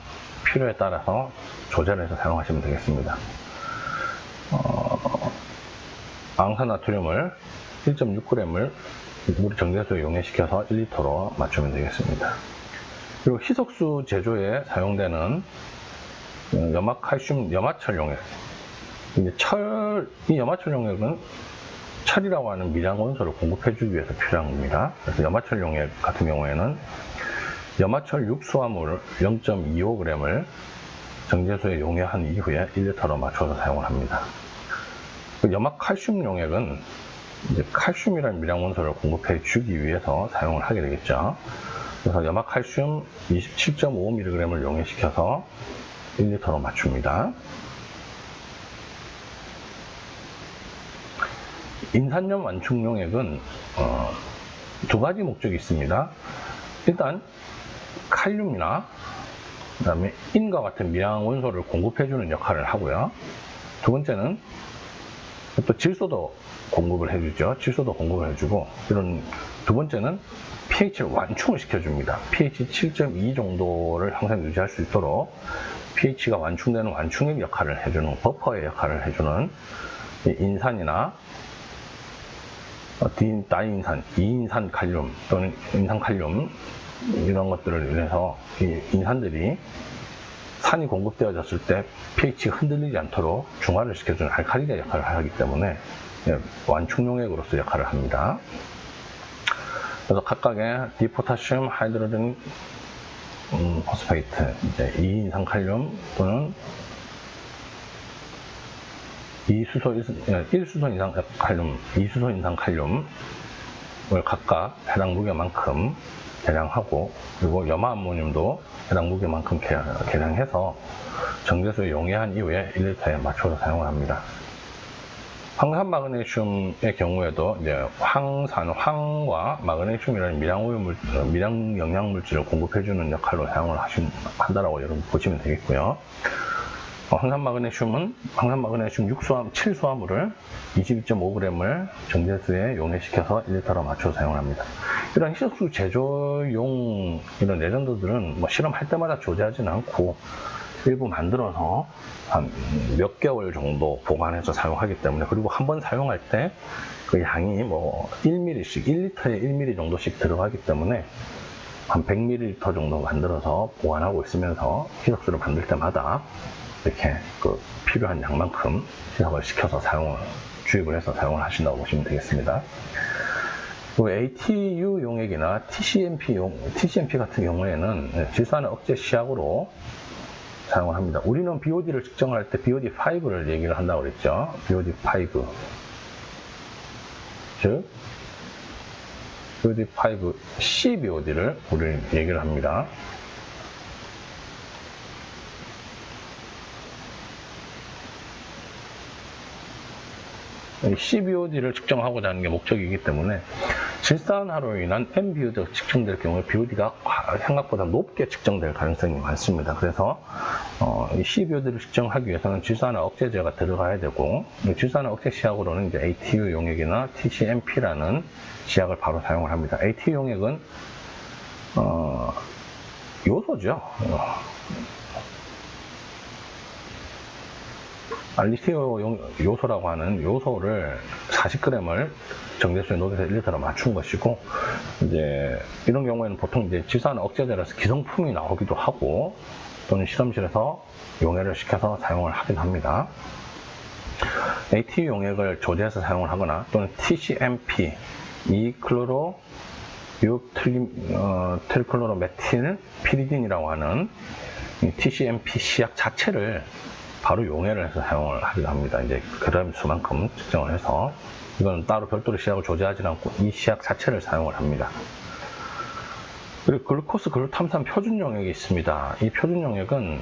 필요에 따라서 조절해서 사용하시면 되겠습니다. 아황산 나트륨을 1.6g을 물 정제수에 용해시켜서 1리터로 맞추면 되겠습니다. 그리고 희석수 제조에 사용되는 염화칼슘 염화철 용액, 이 염화철 용액은 철이라고 하는 미량 원소를 공급해주기 위해서 필요한 겁니다. 그래서 염화철 용액 같은 경우에는 염화철 육수화물 0.25g을 정제수에 용해한 이후에 1리터로 맞춰서 사용을 합니다. 염화 칼슘 용액은 이제 칼슘이라는 미량 원소를 공급해 주기 위해서 사용을 하게 되겠죠. 그래서 염화 칼슘 27.5mg을 용해시켜서 1리터로 맞춥니다. 인산염 완충 용액은 두 가지 목적이 있습니다. 일단 칼륨이나 그다음에 인과 같은 미량 원소를 공급해주는 역할을 하고요. 두 번째는 또 질소도 공급을 해주죠. 질소도 공급을 해주고, 이런 두 번째는 pH를 완충을 시켜줍니다. pH 7.2 정도를 항상 유지할 수 있도록 pH가 완충되는 완충액 역할을 해주는, 버퍼의 역할을 해주는 인산이나 다이인산, 2인산 칼륨 또는 인산 칼륨 이런 것들을 인해서 이 인산들이 산이 공급되어졌을 때 pH가 흔들리지 않도록 중화를 시켜주는 알칼리제 역할을 하기 때문에 완충용액으로서 역할을 합니다. 그래서 각각의 디포타슘 하이드로젠 포스페이트, 이제 2인산 칼륨 또는 1수소 인산 칼륨, 2수소 인산 칼륨을 각각 해당 무게만큼 계량하고, 그리고 염화 암모늄도 해당 무게만큼 계량해서 정제수에 용해한 이후에 1리터에 맞춰서 사용을 합니다. 황산 마그네슘의 경우에도 이제 황과 마그네슘이라는 미량 영양물질을 공급해주는 역할로 사용을 한다라고 여러분 보시면 되겠고요. 황산 마그네슘 7수화물을 22.5g을 정제수에 용해시켜서 1리터로 맞춰 사용을 합니다. 이런 희석수 제조용 이런 레전드들은 뭐 실험할 때마다 조제하지는 않고 일부 만들어서 한 몇 개월 정도 보관해서 사용하기 때문에, 그리고 한번 사용할 때 그 양이 뭐 1ml씩, 1리터에 1ml 정도씩 들어가기 때문에 한 100ml 정도 만들어서 보관하고 있으면서 희석수를 만들 때마다 이렇게 그 필요한 양만큼 희석을 시켜서 주입을 해서 사용을 하신다고 보시면 되겠습니다. 그리고 ATU 용액이나 TCMP 같은 경우에는 질산의 억제 시약으로 사용을 합니다. 우리는 BOD를 측정할 때 BOD5를 얘기를 한다고 그랬죠. BOD5. 즉, BOD5 CBOD를 우리는 얘기를 합니다. CBOD를 측정하고자 하는 게 목적이기 때문에 질산화로 인한 MBOD가 측정될 경우에 BOD가 생각보다 높게 측정될 가능성이 많습니다. 그래서 이 CBOD를 측정하기 위해서는 질산화 억제제가 들어가야 되고, 질산화 억제 시약으로는 이제 ATU 용액이나 TCMP라는 시약을 바로 사용을 합니다. ATU 용액은 요소죠. 알리티오 요소라고 하는 요소를 40g을 정제수에 녹여서 1리터로 맞춘 것이고, 이제 이런 경우에는 보통 이제 질산 억제제라서 기성품이 나오기도 하고, 또는 실험실에서 용해를 시켜서 사용을 하긴 합니다. ATU 용액을 조제해서 사용을 하거나, 또는 TCMP, 트리클로로메틸 피리딘이라고 하는 TCMP 시약 자체를 바로 용해를 해서 사용을 하기도 합니다. 이제 그램 수만큼 측정을 해서, 이건 따로 별도로 시약을 조제하지 않고 이 시약 자체를 사용을 합니다. 그리고 글루코스 글루탐산 표준 용액이 있습니다. 이 표준 용액은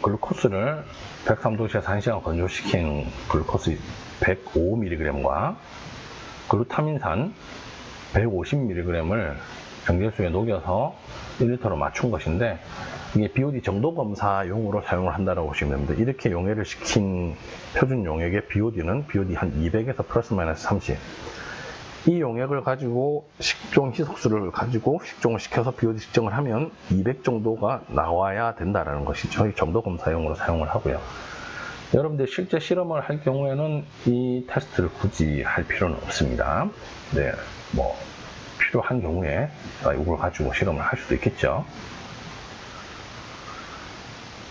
글루코스를 103도씨에서 1시간 건조시킨 글루코스 105mg과 글루타민산 150mg을 정제수에 녹여서 1리터로 맞춘 것인데, 이게 BOD 정도 검사용으로 사용을 한다고 보시면 됩니다. 이렇게 용해를 시킨 표준 용액의 BOD는 BOD 한 200에서 플러스 마이너스 30. 이 용액을 가지고 식종 희석수를 가지고 식종을 시켜서 BOD 측정을 하면 200 정도가 나와야 된다는 것이죠. 이 정도 검사용으로 사용을 하고요. 여러분들 실제 실험을 할 경우에는 이 테스트를 굳이 할 필요는 없습니다. 네, 뭐 필요한 경우에 이걸 가지고 실험을 할 수도 있겠죠.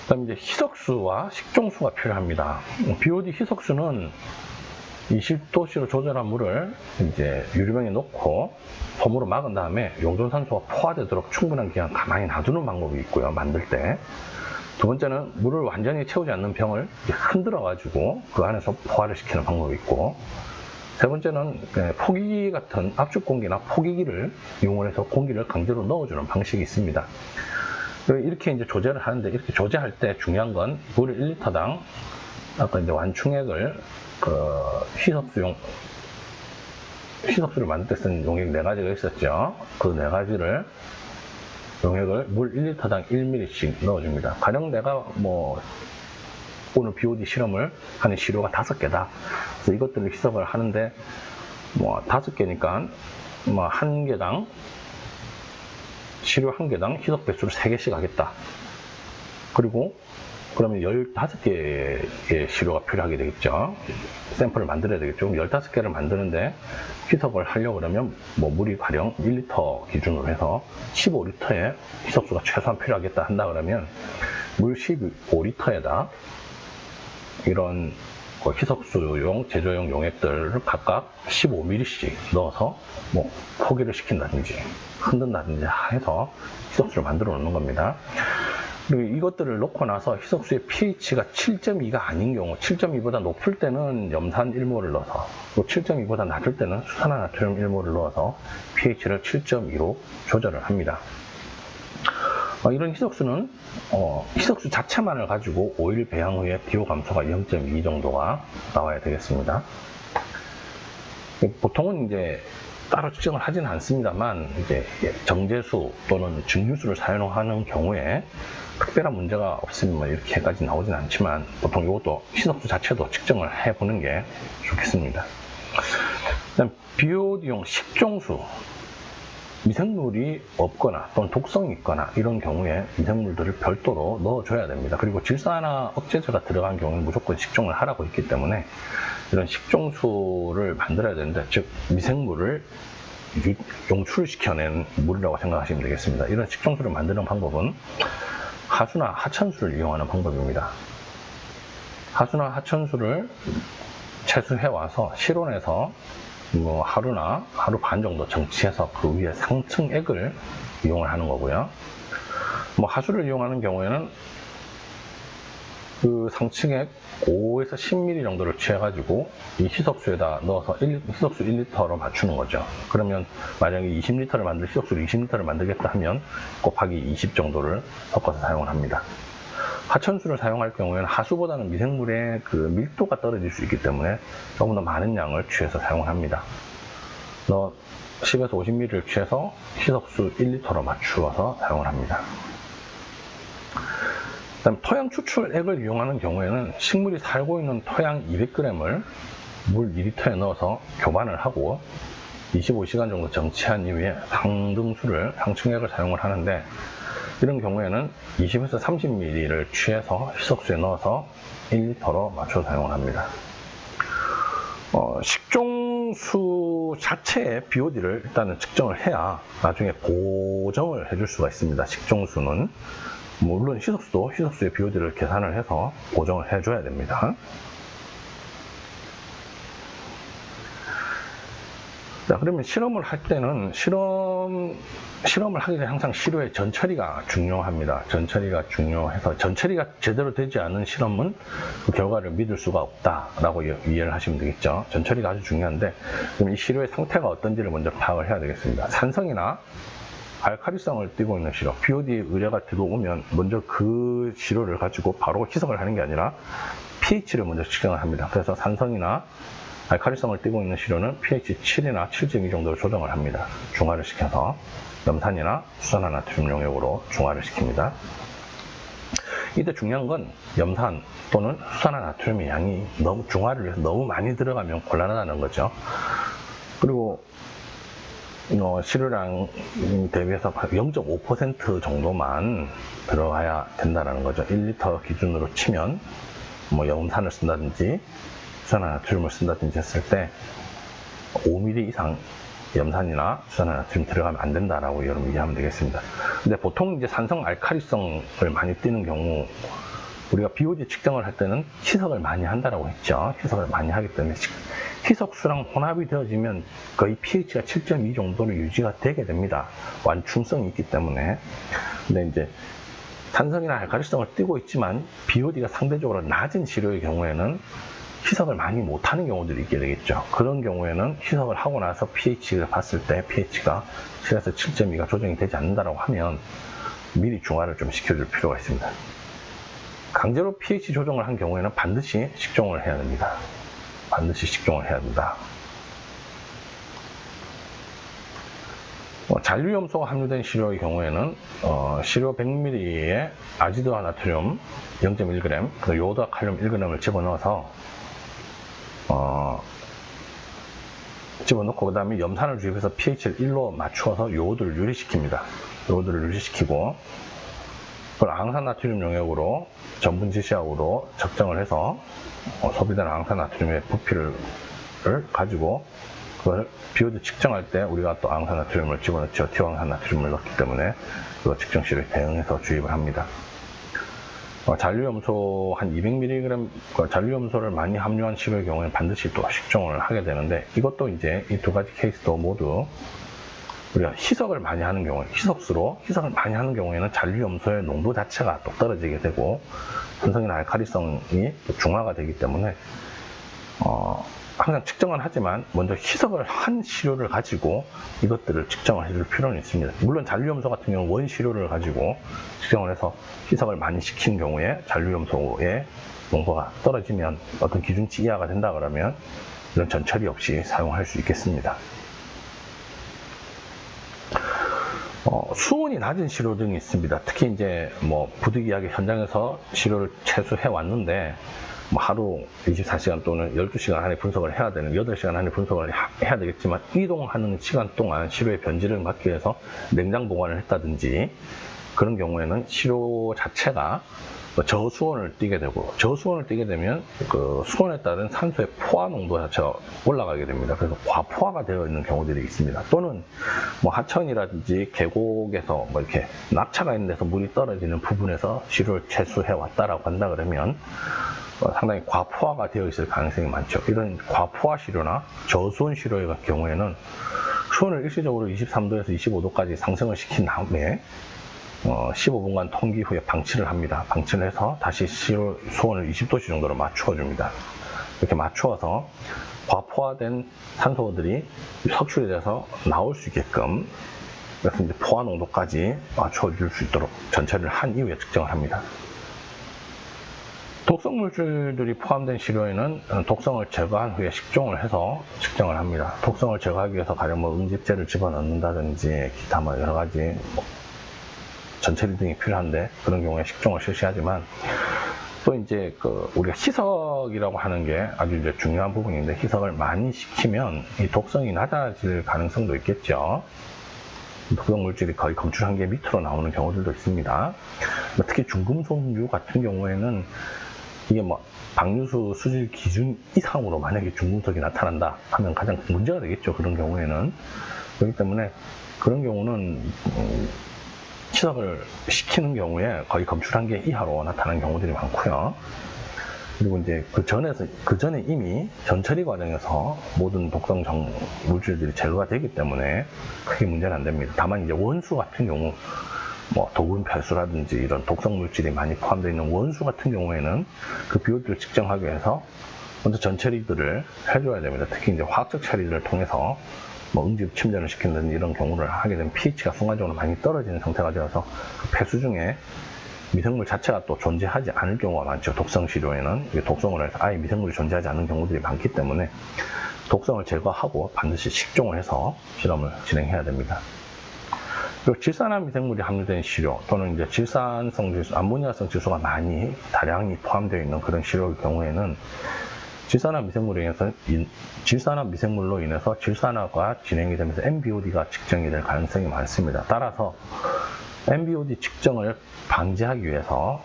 그다음 이제 희석수와 식종수가 필요합니다. BOD 희석수는 20도씨로 조절한 물을 이제 유리병에 넣고 폼으로 막은 다음에 용존산소가 포화되도록 충분한 기간 가만히 놔두는 방법이 있고요. 만들 때. 두 번째는 물을 완전히 채우지 않는 병을 흔들어 가지고 그 안에서 포화를 시키는 방법이 있고, 세 번째는 포기기 같은 압축 공기나 포기기를 이용해서 공기를 강제로 넣어주는 방식이 있습니다. 이렇게 이제 조제를 하는데, 이렇게 조제할 때 중요한 건 물 1리터당 아까 이제 완충액을 희석수를 만들 때 쓴 용액 4가지가 있었죠. 그 4가지를 용액을 물 1리터당 1ml씩 넣어줍니다. 가령 내가 오늘 BOD 실험을 하는 시료가 5개다. 그래서 이것들을 희석을 하는데 5개니까 1개당 시료 1개당 희석 배수를 3개씩 하겠다. 그리고 그러면 15개의 시료가 필요하게 되겠죠. 샘플을 만들어야 되겠죠. 15개를 만드는데 희석을 하려고 그러면 물이 가령 1리터 기준으로 해서 15리터의 희석수가 최소한 필요하겠다 한다 그러면 물 15리터에다 이런 희석수용, 제조용 용액들을 각각 15ml씩 넣어서 포기를 시킨다든지 흔든다든지 해서 희석수를 만들어 놓는 겁니다. 그리고 이것들을 넣고 나서 희석수의 pH가 7.2가 아닌 경우, 7.2보다 높을 때는 염산 1몰을 넣어서, 7.2보다 낮을 때는 수산화나트륨 1몰을 넣어서 pH를 7.2로 조절을 합니다. 이런 희석수는 희석수 자체만을 가지고 5일 배양 후에 pH 감소가 0.2 정도가 나와야 되겠습니다. 보통은 이제 따로 측정을 하지는 않습니다만, 이제 정제수 또는 증류수를 사용하는 경우에 특별한 문제가 없으면 이렇게까지 나오진 않지만, 보통 이것도 희석수 자체도 측정을 해보는 게 좋겠습니다. 그다음 BOD용 식종수, 미생물이 없거나 또는 독성이 있거나 이런 경우에 미생물들을 별도로 넣어줘야 됩니다. 그리고 질산화 억제제가 들어간 경우는 무조건 식종을 하라고 했기 때문에 이런 식종수를 만들어야 되는데, 즉 미생물을 용출을 시켜낸 물이라고 생각하시면 되겠습니다. 이런 식종수를 만드는 방법은 하수나 하천수를 이용하는 방법입니다. 하수나 하천수를 채수해 와서 실온에서 하루나 하루 반 정도 정치해서 그 위에 상층액을 이용을 하는 거고요. 하수를 이용하는 경우에는 그 상층액 5에서 10ml 정도를 취해가지고 이 희석수에다 넣어서 희석수 1리터로 맞추는 거죠. 그러면 만약에 20리터를 만들 희석수를 20리터를 만들겠다 하면 곱하기 20 정도를 섞어서 사용을 합니다. 하천수를 사용할 경우에는 하수보다는 미생물의 그 밀도가 떨어질 수 있기 때문에 조금 더 많은 양을 취해서 사용을 합니다. 10에서 50ml를 취해서 희석수 1리터로 맞추어서 사용을 합니다. 그다음 토양 추출액을 이용하는 경우에는 식물이 살고 있는 토양 200g을 물 2리터에 넣어서 교반을 하고 25시간 정도 정치한 이후에 상층액을 사용을 하는데, 이런 경우에는 20에서 30ml를 취해서 희석수에 넣어서 1리터로 맞춰 사용을 합니다. 식종수 자체의 BOD를 일단은 측정을 해야 나중에 보정을 해줄 수가 있습니다. 식종수는 물론 희석수도 희석수의 BOD를 계산을 해서 보정을 해줘야 됩니다. 자, 그러면 실험을 할 때는 실험을 하기 전에 항상 시료의 전처리가 중요합니다. 전처리가 중요해서 전처리가 제대로 되지 않은 실험은 그 결과를 믿을 수가 없다라고 이해를 하시면 되겠죠. 전처리가 아주 중요한데, 그럼 이 시료의 상태가 어떤지를 먼저 파악을 해야 되겠습니다. 산성이나 알칼리성을 띠고 있는 시료, BOD 의뢰가 들어오면 먼저 그 시료를 가지고 바로 희석을 하는 게 아니라 pH를 먼저 측정을 합니다. 그래서 산성이나 알칼리성을 띠고 있는 시료는 pH 7이나 7.2 정도로 조정을 합니다. 중화를 시켜서 염산이나 수산화나트륨 용액으로 중화를 시킵니다. 이때 중요한 건 염산 또는 수산화나트륨의 양이 너무 중화를 해서 너무 많이 들어가면 곤란하다는 거죠. 그리고 시료량 대비해서 0.5% 정도만 들어가야 된다는 거죠. 1리터 기준으로 치면 염산을 쓴다든지 수산화나트륨을 쓴다든지 했을 때 5ml 이상 염산이나 수산화나트륨 들어가면 안 된다라고 여러분 이해하면 되겠습니다. 근데 보통 이제 산성 알칼리성을 많이 띠는 경우, 우리가 BOD 측정을 할 때는 희석을 많이 한다라고 했죠. 희석을 많이 하기 때문에 희석수랑 혼합이 되어지면 거의 pH가 7.2 정도로 유지가 되게 됩니다. 완충성이 있기 때문에. 근데 이제 산성이나 알칼리성을 띠고 있지만 BOD가 상대적으로 낮은 시료의 경우에는 희석을 많이 못하는 경우들이 있게 되겠죠. 그런 경우에는 희석을 하고 나서 pH를 봤을 때 pH가 7에서 7.2가 조정이 되지 않는다고 하면 미리 중화를 좀 시켜줄 필요가 있습니다. 강제로 pH 조정을 한 경우에는 반드시 식종을 해야 됩니다. 반드시 식종을 해야 된다. 잔류염소가 함유된 시료의 경우에는 시료 100ml에 아지드와 나트륨 0.1g, 요오드와 칼륨 1g을 집어넣어서 집어넣고 그 다음에 염산을 주입해서 pH를 1로 맞추어서 요오드를 유리시킵니다. 요오드를 유리시키고 그걸 항산나트륨 용액으로 전분 지시약으로 적정을 해서 소비되는 항산나트륨의 부피를 가지고 그걸 BOD 측정할 때 우리가 또 항산나트륨을 집어넣죠. 티오항산나트륨을 넣기 때문에 그 측정시를 대응해서 주입을 합니다. 잔류염소 한 200mg, 잔류염소를 많이 함유한 시료의 경우에는 반드시 또 식종을 하게 되는데, 이것도 이제 이 두 가지 케이스도 모두 우리가 희석을 많이 하는 경우에, 희석을 많이 하는 경우에는 잔류염소의 농도 자체가 또 떨어지게 되고, 산성이나 알칼리성이 중화가 되기 때문에, 항상 측정은 하지만 먼저 희석을 한 시료를 가지고 이것들을 측정을 해줄 필요는 있습니다. 물론 잔류염소 같은 경우는 원 시료를 가지고 측정을 해서 희석을 많이 시킨 경우에 잔류염소의 농도가 떨어지면 어떤 기준치 이하가 된다 그러면 이런 전처리 없이 사용할 수 있겠습니다. 수온이 낮은 시료 등이 있습니다. 특히 이제 부득이하게 현장에서 시료를 채수해 왔는데 하루 24시간 또는 12시간 안에 분석을 해야 되는 8시간 안에 분석을 해야 되겠지만 이동하는 시간 동안 시료의 변질을 막기 위해서 냉장 보관을 했다든지 그런 경우에는 시료 자체가 저수온을 띠게 되고, 저수온을 띠게 되면 그 수온에 따른 산소의 포화 농도 자체가 올라가게 됩니다. 그래서 과포화가 되어 있는 경우들이 있습니다. 또는 하천이라든지 계곡에서 이렇게 낙차가 있는 데서 물이 떨어지는 부분에서 시료를 채수해 왔다라고 한다 그러면 상당히 과포화가 되어 있을 가능성이 많죠. 이런 과포화 시료나 저수온 시료의 경우에는 수온을 일시적으로 23도에서 25도까지 상승을 시킨 다음에 15분간 통기 후에 방치를 합니다. 방치를 해서 다시 시료 수온을 20도씨 정도로 맞추어 줍니다. 이렇게 맞추어서 과포화된 산소들이 석출이 돼서 나올 수 있게끔, 그래서 이제 포화 농도까지 맞추어 줄 수 있도록 전처리를 한 이후에 측정을 합니다. 독성 물질들이 포함된 시료에는 독성을 제거한 후에 식종을 해서 측정을 합니다. 독성을 제거하기 위해서 가령 응집제를 집어넣는다든지 기타 여러 가지 전처리 등이 필요한데 그런 경우에 식종을 실시하지만, 또 이제 우리가 희석이라고 하는 게 아주 이제 중요한 부분인데, 희석을 많이 시키면 이 독성이 낮아질 가능성도 있겠죠. 독성 물질이 거의 검출 한계 밑으로 나오는 경우들도 있습니다. 특히 중금속류 같은 경우에는 이게 방류수 수질 기준 이상으로 만약에 중금속이 나타난다 하면 가장 문제가 되겠죠. 그런 경우에는. 그렇기 때문에 그런 경우는 희석을 시키는 경우에 거의 검출 한계 이하로 나타나는 경우들이 많고요. 그리고 이제 그 전에 이미 전처리 과정에서 모든 독성 물질들이 제거가 되기 때문에 크게 문제는 안 됩니다. 다만 이제 원수 같은 경우, 도금 폐수라든지 이런 독성 물질이 많이 포함되어 있는 원수 같은 경우에는 그 BOD를 측정하기 위해서 먼저 전처리들을 해줘야 됩니다. 특히 이제 화학적 처리들을 통해서 응집 침전을 시킨다든지 이런 경우를 하게 되면 pH가 순간적으로 많이 떨어지는 상태가 되어서 그 폐수 중에 미생물 자체가 또 존재하지 않을 경우가 많죠. 독성 시료에는 독성을 해서 아예 미생물이 존재하지 않는 경우들이 많기 때문에 독성을 제거하고 반드시 식종을 해서 실험을 진행해야 됩니다. 그리고 질산화 미생물이 함유된 시료 또는 이제 질산성 질소, 암모니아성 질소가 다량이 포함되어 있는 그런 시료의 경우에는 질산화 미생물로 인해서 질산화가 진행이 되면서 MBOD가 측정이 될 가능성이 많습니다. 따라서 MBOD 측정을 방지하기 위해서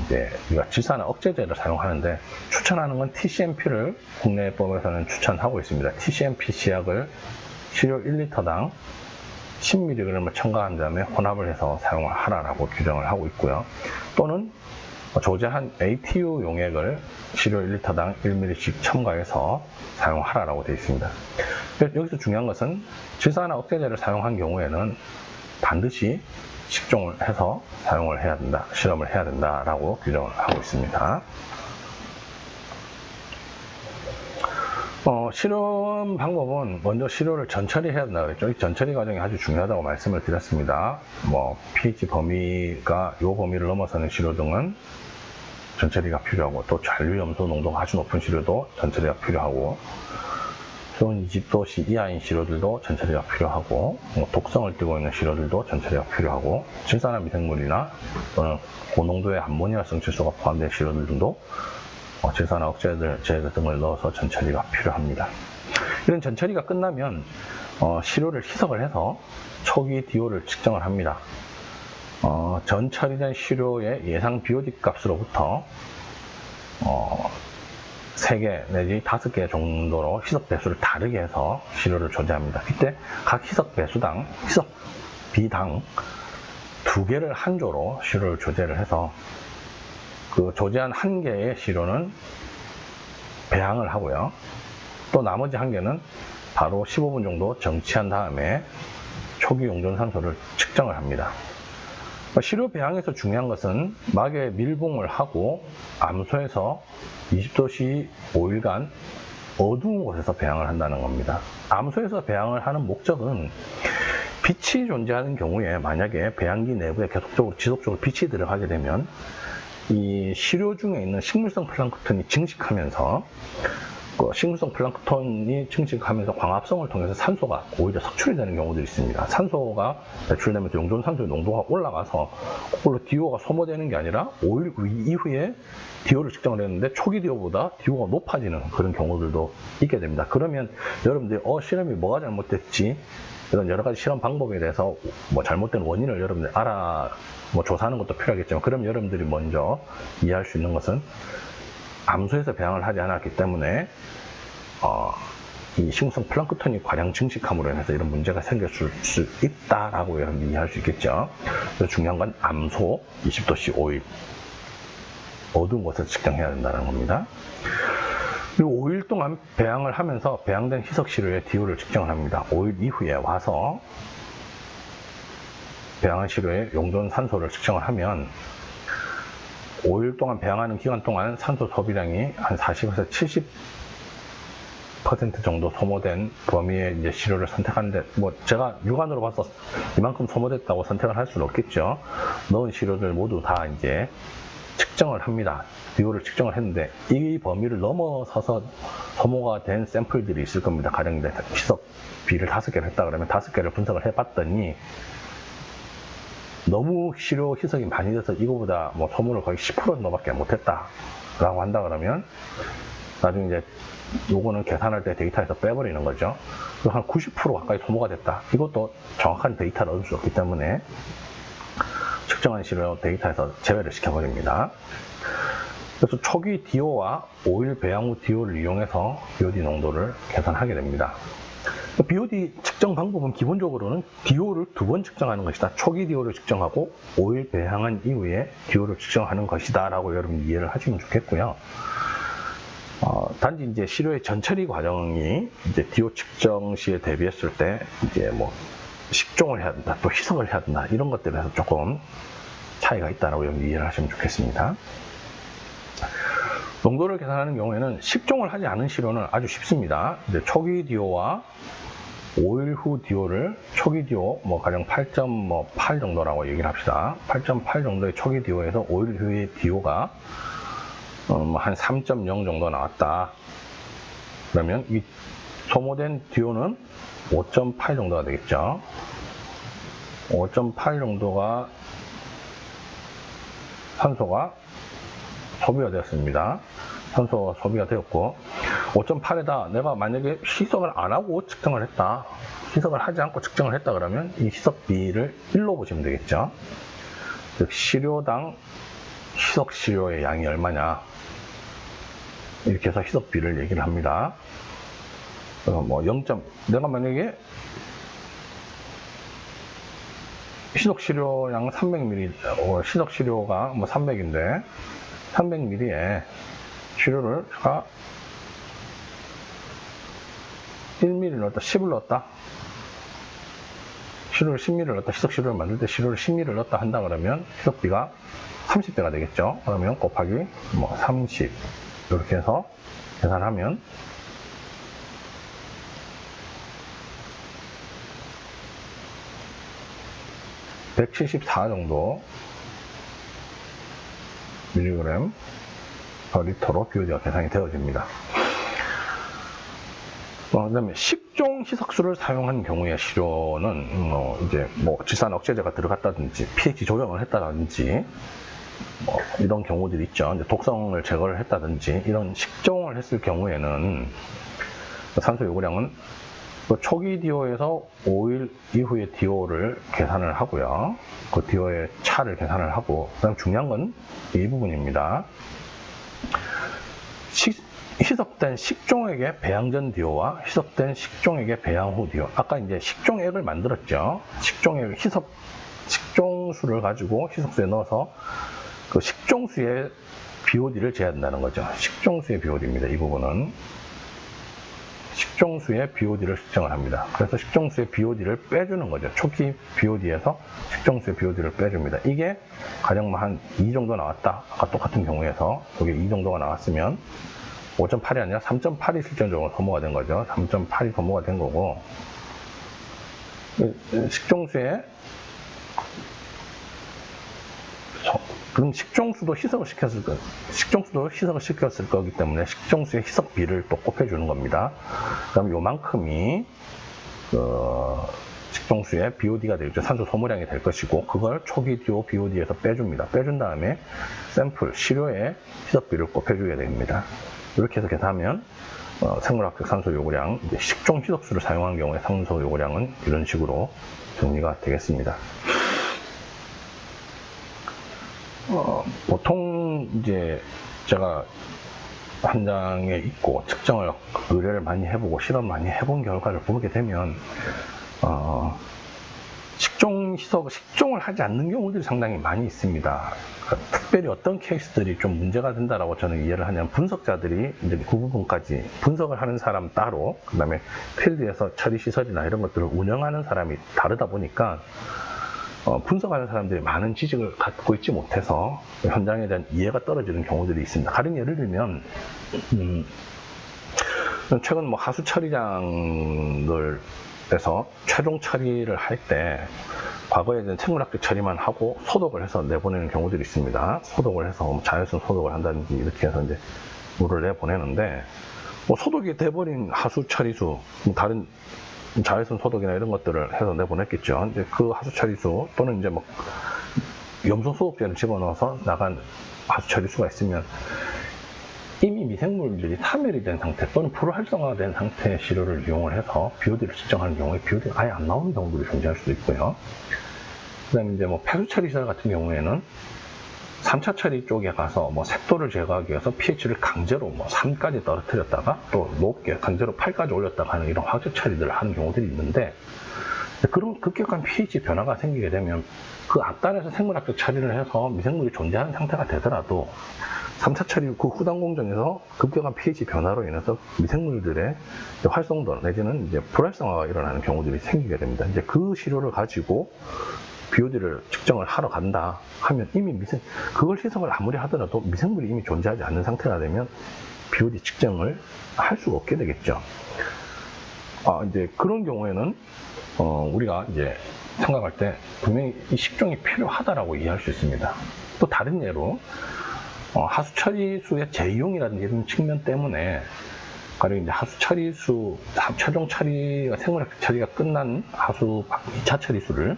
이제 우리가 질산화 억제제를 사용하는데, 추천하는 건 TCMP를 국내법에서는 추천하고 있습니다. TCMP 시약을 시료 1리터당 10mg을 첨가한 다음에 혼합을 해서 사용을 하라라고 규정을 하고 있고요. 또는 조제한 ATU 용액을 시료 1리터당 1ml씩 첨가해서 사용하라라고 되어 있습니다. 여기서 중요한 것은 질산화 억제제를 사용한 경우에는 반드시 식종을 해서 사용을 해야 된다, 실험을 해야 된다라고 규정을 하고 있습니다. 실험 방법은 먼저 시료를 전처리해야 된다고 그랬죠. 이 전처리 과정이 아주 중요하다고 말씀을 드렸습니다. pH 범위가 이 범위를 넘어서는 시료 등은 전처리가 필요하고, 또 잔류염소 농도가 아주 높은 시료도 전처리가 필요하고, 수온 20도씨 이하인 시료들도 전처리가 필요하고, 독성을 띠고 있는 시료들도 전처리가 필요하고, 질산화 미생물이나 또는 고농도의 암모니아성 질소가 포함된 시료들 등도 질산화 억제제 등을 넣어서 전처리가 필요합니다. 이런 전처리가 끝나면 시료를 희석을 해서 초기 DO를 측정을 합니다. 전처리된 시료의 예상 BOD 값으로부터 3개 내지 5개 정도로 희석 배수를 다르게 해서 시료를 조제합니다. 이때 각 희석 배수당, 희석 비당 2개를 한 조로 시료를 조제를 해서 그 조제한 1개의 시료는 배항을 하고요. 또 나머지 1개는 바로 15분 정도 정치한 다음에 초기 용존산소를 측정을 합니다. 시료 배항에서 중요한 것은 막에 밀봉을 하고 암소에서 20도씨 5일간 어두운 곳에서 배항을 한다는 겁니다. 암소에서 배항을 하는 목적은 빛이 존재하는 경우에 만약에 배항기 내부에 계속적으로 지속적으로 빛이 들어가게 되면 이 시료 중에 있는 식물성 플랑크톤이 증식하면서 식물성 플랑크톤이 증식하면서 광합성을 통해서 산소가 오히려 석출이 되는 경우들이 있습니다. 산소가 배출되면서 용존산소의 농도가 올라가서 그걸로 DO가 소모되는 게 아니라 5일 이후에 DO를 측정을 했는데 초기 DO보다 DO가 높아지는 그런 경우들도 있게 됩니다. 그러면 여러분들이 실험이 뭐가 잘못됐지, 이런 여러 가지 실험 방법에 대해서 잘못된 원인을 여러분들이 조사하는 것도 필요하겠지만, 그럼 여러분들이 먼저 이해할 수 있는 것은 암소에서 배항을 하지 않았기 때문에 이 식물성 플랑크톤이 과량 증식함으로 인해서 이런 문제가 생길 수 있다라고 여러분들이 이해할 수 있겠죠. 그래서 중요한 건 암소 20도씨 5일 어두운 곳에서 측정해야 된다는 겁니다. 그리고 5일 동안 배항을 하면서 배항된 희석 시료의 DO를 측정을 합니다. 5일 이후에 와서 배항한 시료의 용존 산소를 측정을 하면 5일 동안 배항하는 기간 동안 산소 소비량이 한 40에서 70% 정도 소모된 범위의 이제 시료를 선택하는데, 제가 육안으로 봐서 이만큼 소모됐다고 선택을 할 수는 없겠죠. 넣은 시료들 모두 다 이제 측정을 합니다. DO를 측정을 했는데 이 범위를 넘어서서 소모가 된 샘플들이 있을 겁니다. 가령 이제 희석 비를 5개를 했다 그러면 5개를 분석을 해봤더니 너무 시료 희석이 많이 돼서 이거보다 소모를 거의 10% 정도밖에 못했다 라고 한다 그러면 나중에 이제 요거는 계산할 때 데이터에서 빼버리는 거죠. 그리고 한 90% 가까이 소모가 됐다. 이것도 정확한 데이터를 얻을 수 없기 때문에 측정한 시료 데이터에서 제외를 시켜버립니다. 그래서 초기 DO와 5일 배양 후 DO를 이용해서 BOD 농도를 계산하게 됩니다. BOD 측정 방법은 기본적으로는 DO를 2번 측정하는 것이다. 초기 DO를 측정하고 5일 배양한 이후에 DO를 측정하는 것이다 라고 여러분 이해를 하시면 좋겠고요. 단지 이제 시료의 전처리 과정이 이제 DO 측정 시에 대비했을 때 이제 식종을 해야 된다, 또 희석을 해야 된다, 이런 것들에서 조금 차이가 있다라고 여러분 이해를 하시면 좋겠습니다. 농도를 계산하는 경우에는 식종을 하지 않은 시료는 아주 쉽습니다. 이제 초기 DO와 5일 후 DO를 초기 DO 가령 8.8 정도라고 얘기를 합시다. 8.8 정도의 초기 DO에서 5일 후의 DO가 한 3.0 정도 나왔다. 그러면 이 소모된 DO는 5.8 정도가 되겠죠. 5.8 정도가 산소가 소비가 되었습니다. 산소가 소비가 되었고, 5.8에다 내가 만약에 희석을 안 하고 측정을 했다, 희석을 하지 않고 측정을 했다 그러면 이 희석비를 1로 보시면 되겠죠. 즉 시료당 희석 시료의 양이 얼마냐, 이렇게 해서 희석비를 얘기를 합니다. 내가 만약에 희석 시료량 300ml, 희석 시료가 300인데 300ml에 시료를 제가 1ml 넣었다, 10을 넣었다. 시료를 10ml를 넣었다, 희석 시료를 만들 때 시료를 10ml를 넣었다 한다 그러면 희석비가 30배가 되겠죠. 그러면 곱하기 뭐 30 이렇게 해서 계산하면 174 정도 mg per 리터로 BOD가 계산이 되어집니다. 그 다음에 식종 희석수를 사용한 경우의 시료는 이제 뭐 질산 억제제가 들어갔다든지 pH 조정을 했다든지 이런 경우들이 있죠. 이제 독성을 제거를 했다든지 이런 식종을 했을 경우에는 산소 요구량은 초기 DO에서 5일 이후의 DO를 계산을 하고요. 그 DO의 차를 계산을 하고, 그다음 중요한 건 이 부분입니다. 희석된 식종액의 배양 전 DO와 희석된 식종액의 배양 후 DO. 아까 이제 식종액을 만들었죠. 식종액 식종수를 가지고 희석수에 넣어서 그 식종수의 BOD를 재한다는 거죠. 식종수의 BOD입니다. 이 부분은. 식종수의 BOD를 측정을 합니다. 그래서 식종수의 BOD를 빼주는 거죠. 초기 BOD에서 식종수의 BOD를 빼줍니다. 이게 가령 한 2 정도 나왔다. 아까 똑같은 경우에서 여기 2 정도가 나왔으면 5.8이 아니라 3.8이 실전적으로 소모가 된 거죠. 3.8이 소모가 된 거고, 식종수의 그럼 식종수도 희석을 시켰을 거기 때문에 식종수의 희석비를 또 곱해주는 겁니다. 그럼 요만큼이 식종수의 BOD가 되겠죠. 산소 소모량이 될 것이고, 그걸 초기 DO BOD에서 빼줍니다. 빼준 다음에 샘플, 시료의 희석비를 곱해주게 됩니다. 이렇게 해서 계산하면 생물학적 산소 요구량, 이제 식종 희석수를 사용한 경우에 산소 요구량은 이런 식으로 정리가 되겠습니다. 보통 이제 제가 현장에 있고 측정을 의뢰를 많이 해보고 실험 많이 해본 결과를 보게 되면 식종을 하지 않는 경우들이 상당히 많이 있습니다. 특별히 어떤 케이스들이 좀 문제가 된다라고 저는 이해를 하냐면, 분석자들이 이제 그 부분까지 분석을 하는 사람 따로, 그 다음에 필드에서 처리 시설이나 이런 것들을 운영하는 사람이 다르다 보니까 분석하는 사람들이 많은 지식을 갖고 있지 못해서 현장에 대한 이해가 떨어지는 경우들이 있습니다. 다른 예를 들면 최근 뭐 하수 처리장에서 최종 처리를 할 때 과거에는 생물학적 처리만 하고 소독을 해서 내보내는 경우들이 있습니다. 소독을 해서 자연성 소독을 한다든지 이렇게 해서 이제 물을 내보내는데, 뭐 소독이 돼버린 하수 처리수, 다른 자외선 소독이나 이런 것들을 해서 내보냈겠죠. 이제 그 하수 처리수 또는 이제 뭐 염소 소독제를 집어넣어서 나간 하수 처리수가 있으면 이미 미생물들이 사멸이 된 상태 또는 불활성화된 상태의 시료를 이용을 해서 BOD를 측정하는 경우에 BOD가 아예 안 나오는 경우들이 존재할 수도 있고요. 그 다음에 이제 뭐 폐수 처리 시설 같은 경우에는 3차 처리 쪽에 가서 뭐 색도를 제거하기 위해서 pH를 강제로 뭐 3까지 떨어뜨렸다가 또 높게 강제로 8까지 올렸다가 하는 이런 화재 처리들을 하는 경우들이 있는데, 그런 급격한 pH 변화가 생기게 되면 그 앞단에서 생물학적 처리를 해서 미생물이 존재하는 상태가 되더라도 3차 처리 그 후단 공정에서 급격한 pH 변화로 인해서 미생물들의 활성도 내지는 이제 불활성화가 일어나는 경우들이 생기게 됩니다. 이제 그 시료를 가지고 BOD를 측정을 하러 간다 하면 이미 그걸 희석을 아무리 하더라도 미생물이 이미 존재하지 않는 상태가 되면 BOD 측정을 할 수가 없게 되겠죠. 이제 그런 경우에는 우리가 이제 생각할 때 분명히 이 식종이 필요하다라고 이해할 수 있습니다. 또 다른 예로 하수 처리수의 재이용이라든지 이런 측면 때문에 가령 이제 하수 처리수 최종 처리가 생물학 처리가 끝난 하수 2차 처리수를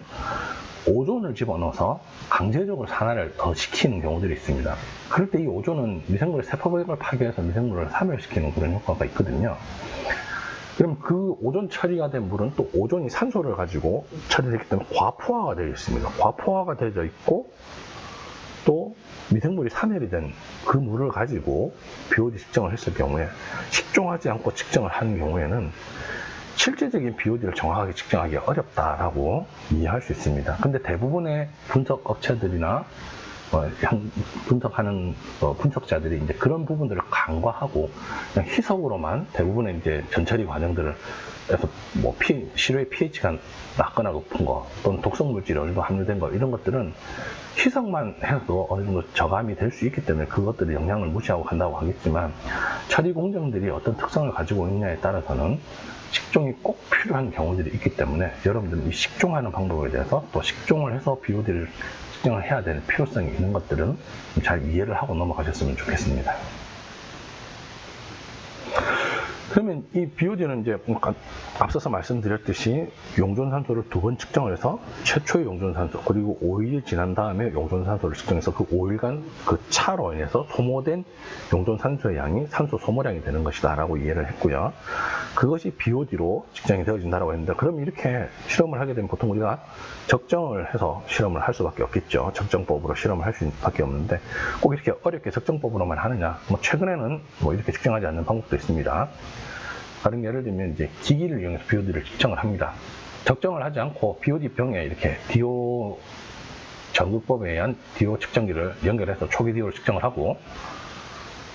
오존을 집어넣어서 강제적으로 산화를 더 시키는 경우들이 있습니다. 그럴 때 이 오존은 미생물의 세포벽을 파괴해서 미생물을 사멸시키는 그런 효과가 있거든요. 그럼 그 오존 처리가 된 물은 또 오존이 산소를 가지고 처리됐기 때문에 과포화가 되어 있습니다. 과포화가 되어 있고 또 미생물이 사멸이 된 그 물을 가지고 BOD 측정을 했을 경우에 식종하지 않고 측정을 하는 경우에는 실제적인 BOD를 정확하게 측정하기 어렵다라고 이해할 수 있습니다. 근데 대부분의 분석 업체들이나 분석하는 분석자들이 이제 그런 부분들을 간과하고 그냥 희석으로만 대부분의 이제 전처리 과정들을 해서 뭐 시료의 pH가 낮거나 높은 거 또는 독성 물질이 어느 정도 함유된 거 이런 것들은 희석만 해도 어느 정도 저감이 될 수 있기 때문에 그것들이 영향을 무시하고 간다고 하겠지만 처리 공정들이 어떤 특성을 가지고 있느냐에 따라서는 식종이 꼭 필요한 경우들이 있기 때문에 여러분들은 이 식종하는 방법에 대해서 또 식종을 해서 BOD를 측정을 해야 되는 필요성이 있는 것들은 잘 이해를 하고 넘어가셨으면 좋겠습니다. 그러면 이 BOD는 이제 앞서서 말씀드렸듯이 용존산소를 2번 측정을 해서 최초의 용존산소 그리고 5일 지난 다음에 용존산소를 측정해서 그 5일간 그 차로 인해서 소모된 용존산소의 양이 산소 소모량이 되는 것이다 라고 이해를 했고요. 그것이 BOD로 측정이 되어진다고 했는데 그럼 이렇게 실험을 하게 되면 보통 우리가 적정을 해서 실험을 할 수밖에 없겠죠. 적정법으로 실험을 할 수밖에 없는데 꼭 이렇게 어렵게 적정법으로만 하느냐, 뭐 최근에는 뭐 이렇게 측정하지 않는 방법도 있습니다. 다른 예를 들면 이제 기기를 이용해서 BOD를 측정을 합니다. 적정을 하지 않고 BOD 병에 이렇게 DO 전극법에 의한 DO 측정기를 연결해서 초기 DO를 측정을 하고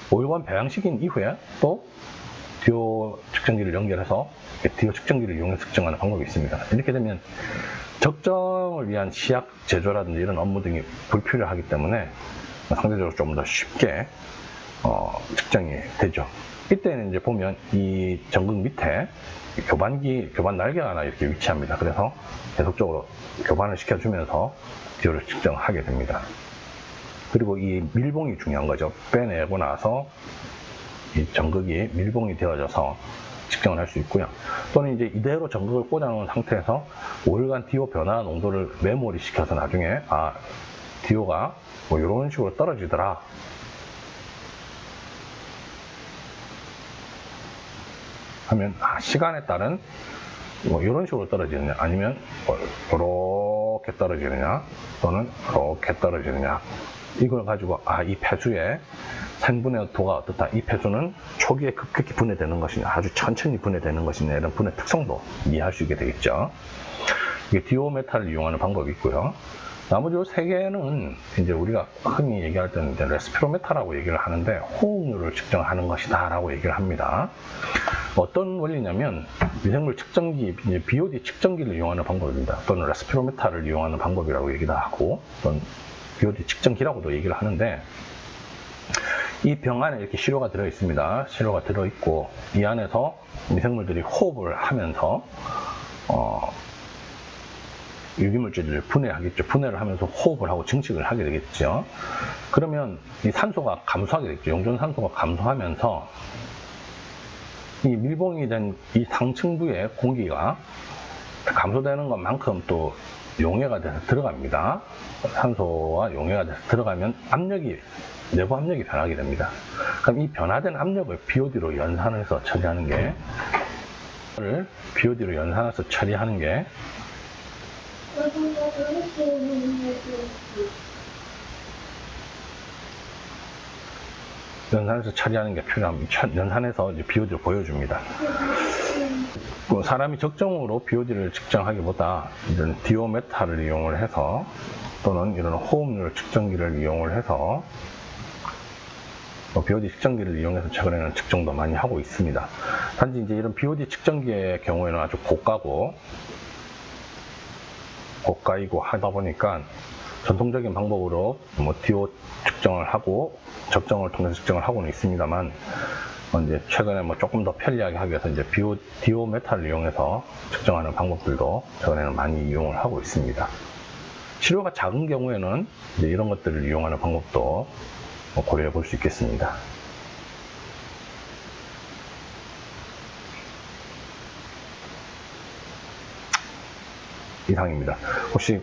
5일간 배양시킨 이후에 또 DO 측정기를 연결해서 DO 측정기를 이용해서 측정하는 방법이 있습니다. 이렇게 되면 적정을 위한 시약 제조라든지 이런 업무 등이 불필요하기 때문에 상대적으로 좀 더 쉽게 측정이 되죠. 이때는 이제 보면 이 전극 밑에 교반 날개가 하나 이렇게 위치합니다. 그래서 계속적으로 교반을 시켜주면서 DO를 측정하게 됩니다. 그리고 이 밀봉이 중요한 거죠. 빼내고 나서 이 전극이 밀봉이 되어져서 측정을 할 수 있고요. 또는 이제 이대로 전극을 꽂아놓은 상태에서 5일간 DO 변화 농도를 메모리 시켜서 나중에 DO가 뭐 이런 식으로 떨어지더라. 하면 시간에 따른 뭐 이런 식으로 떨어지느냐 아니면 이렇게 떨어지느냐 또는 이렇게 떨어지느냐 이걸 가지고 이 폐수의 생분해도가 어떻다, 이 폐수는 초기에 급격히 분해되는 것이냐 아주 천천히 분해되는 것이냐 이런 분해 특성도 이해할 수 있게 되겠죠. 이게 DO 메탈을 이용하는 방법이 있고요. 나머지 3개는 이제 우리가 흔히 얘기할 때는 이제 레스피로메타라고 얘기를 하는데 호흡률을 측정하는 것이다 라고 얘기를 합니다. 어떤 원리냐면 미생물 측정기, 이제 BOD 측정기를 이용하는 방법입니다. 또는 레스피로메타를 이용하는 방법이라고 얘기를 하고 또는 BOD 측정기라고도 얘기를 하는데 이 병 안에 이렇게 시료가 들어 있습니다. 시료가 들어 있고 이 안에서 미생물들이 호흡을 하면서 유기물질을 분해하겠죠. 분해를 하면서 호흡을 하고 증식을 하게 되겠죠. 그러면 이 산소가 감소하게 되겠죠. 용존산소가 감소하면서 이 밀봉이 된 이 상층부의 공기가 감소되는 것만큼 또 용해가 돼서 들어갑니다. 산소와 용해가 돼서 들어가면 내부 압력이 변하게 됩니다. 그럼 이 변화된 압력을 BOD로 연산해서 처리하는 게 필요합니다. 연산해서 이제 BOD를 보여줍니다. 사람이 적정으로 BOD를 측정하기보다 이런 DO 메탈을 이용을 해서 또는 이런 호흡률 측정기를 이용을 해서 BOD 측정기를 이용해서 최근에는 측정도 많이 하고 있습니다. 단지 이제 이런 BOD 측정기의 경우에는 아주 고가이고 하다 보니까 전통적인 방법으로 DO 측정을 하고 적정을 통해서 측정을 하고는 있습니다만 이제 최근에 조금 더 편리하게 하기 위해서 이제 DO 메탈을 이용해서 측정하는 방법들도 최근에는 많이 이용을 하고 있습니다. 치료가 작은 경우에는 이제 이런 것들을 이용하는 방법도 고려해 볼 수 있겠습니다. 이상입니다. 혹시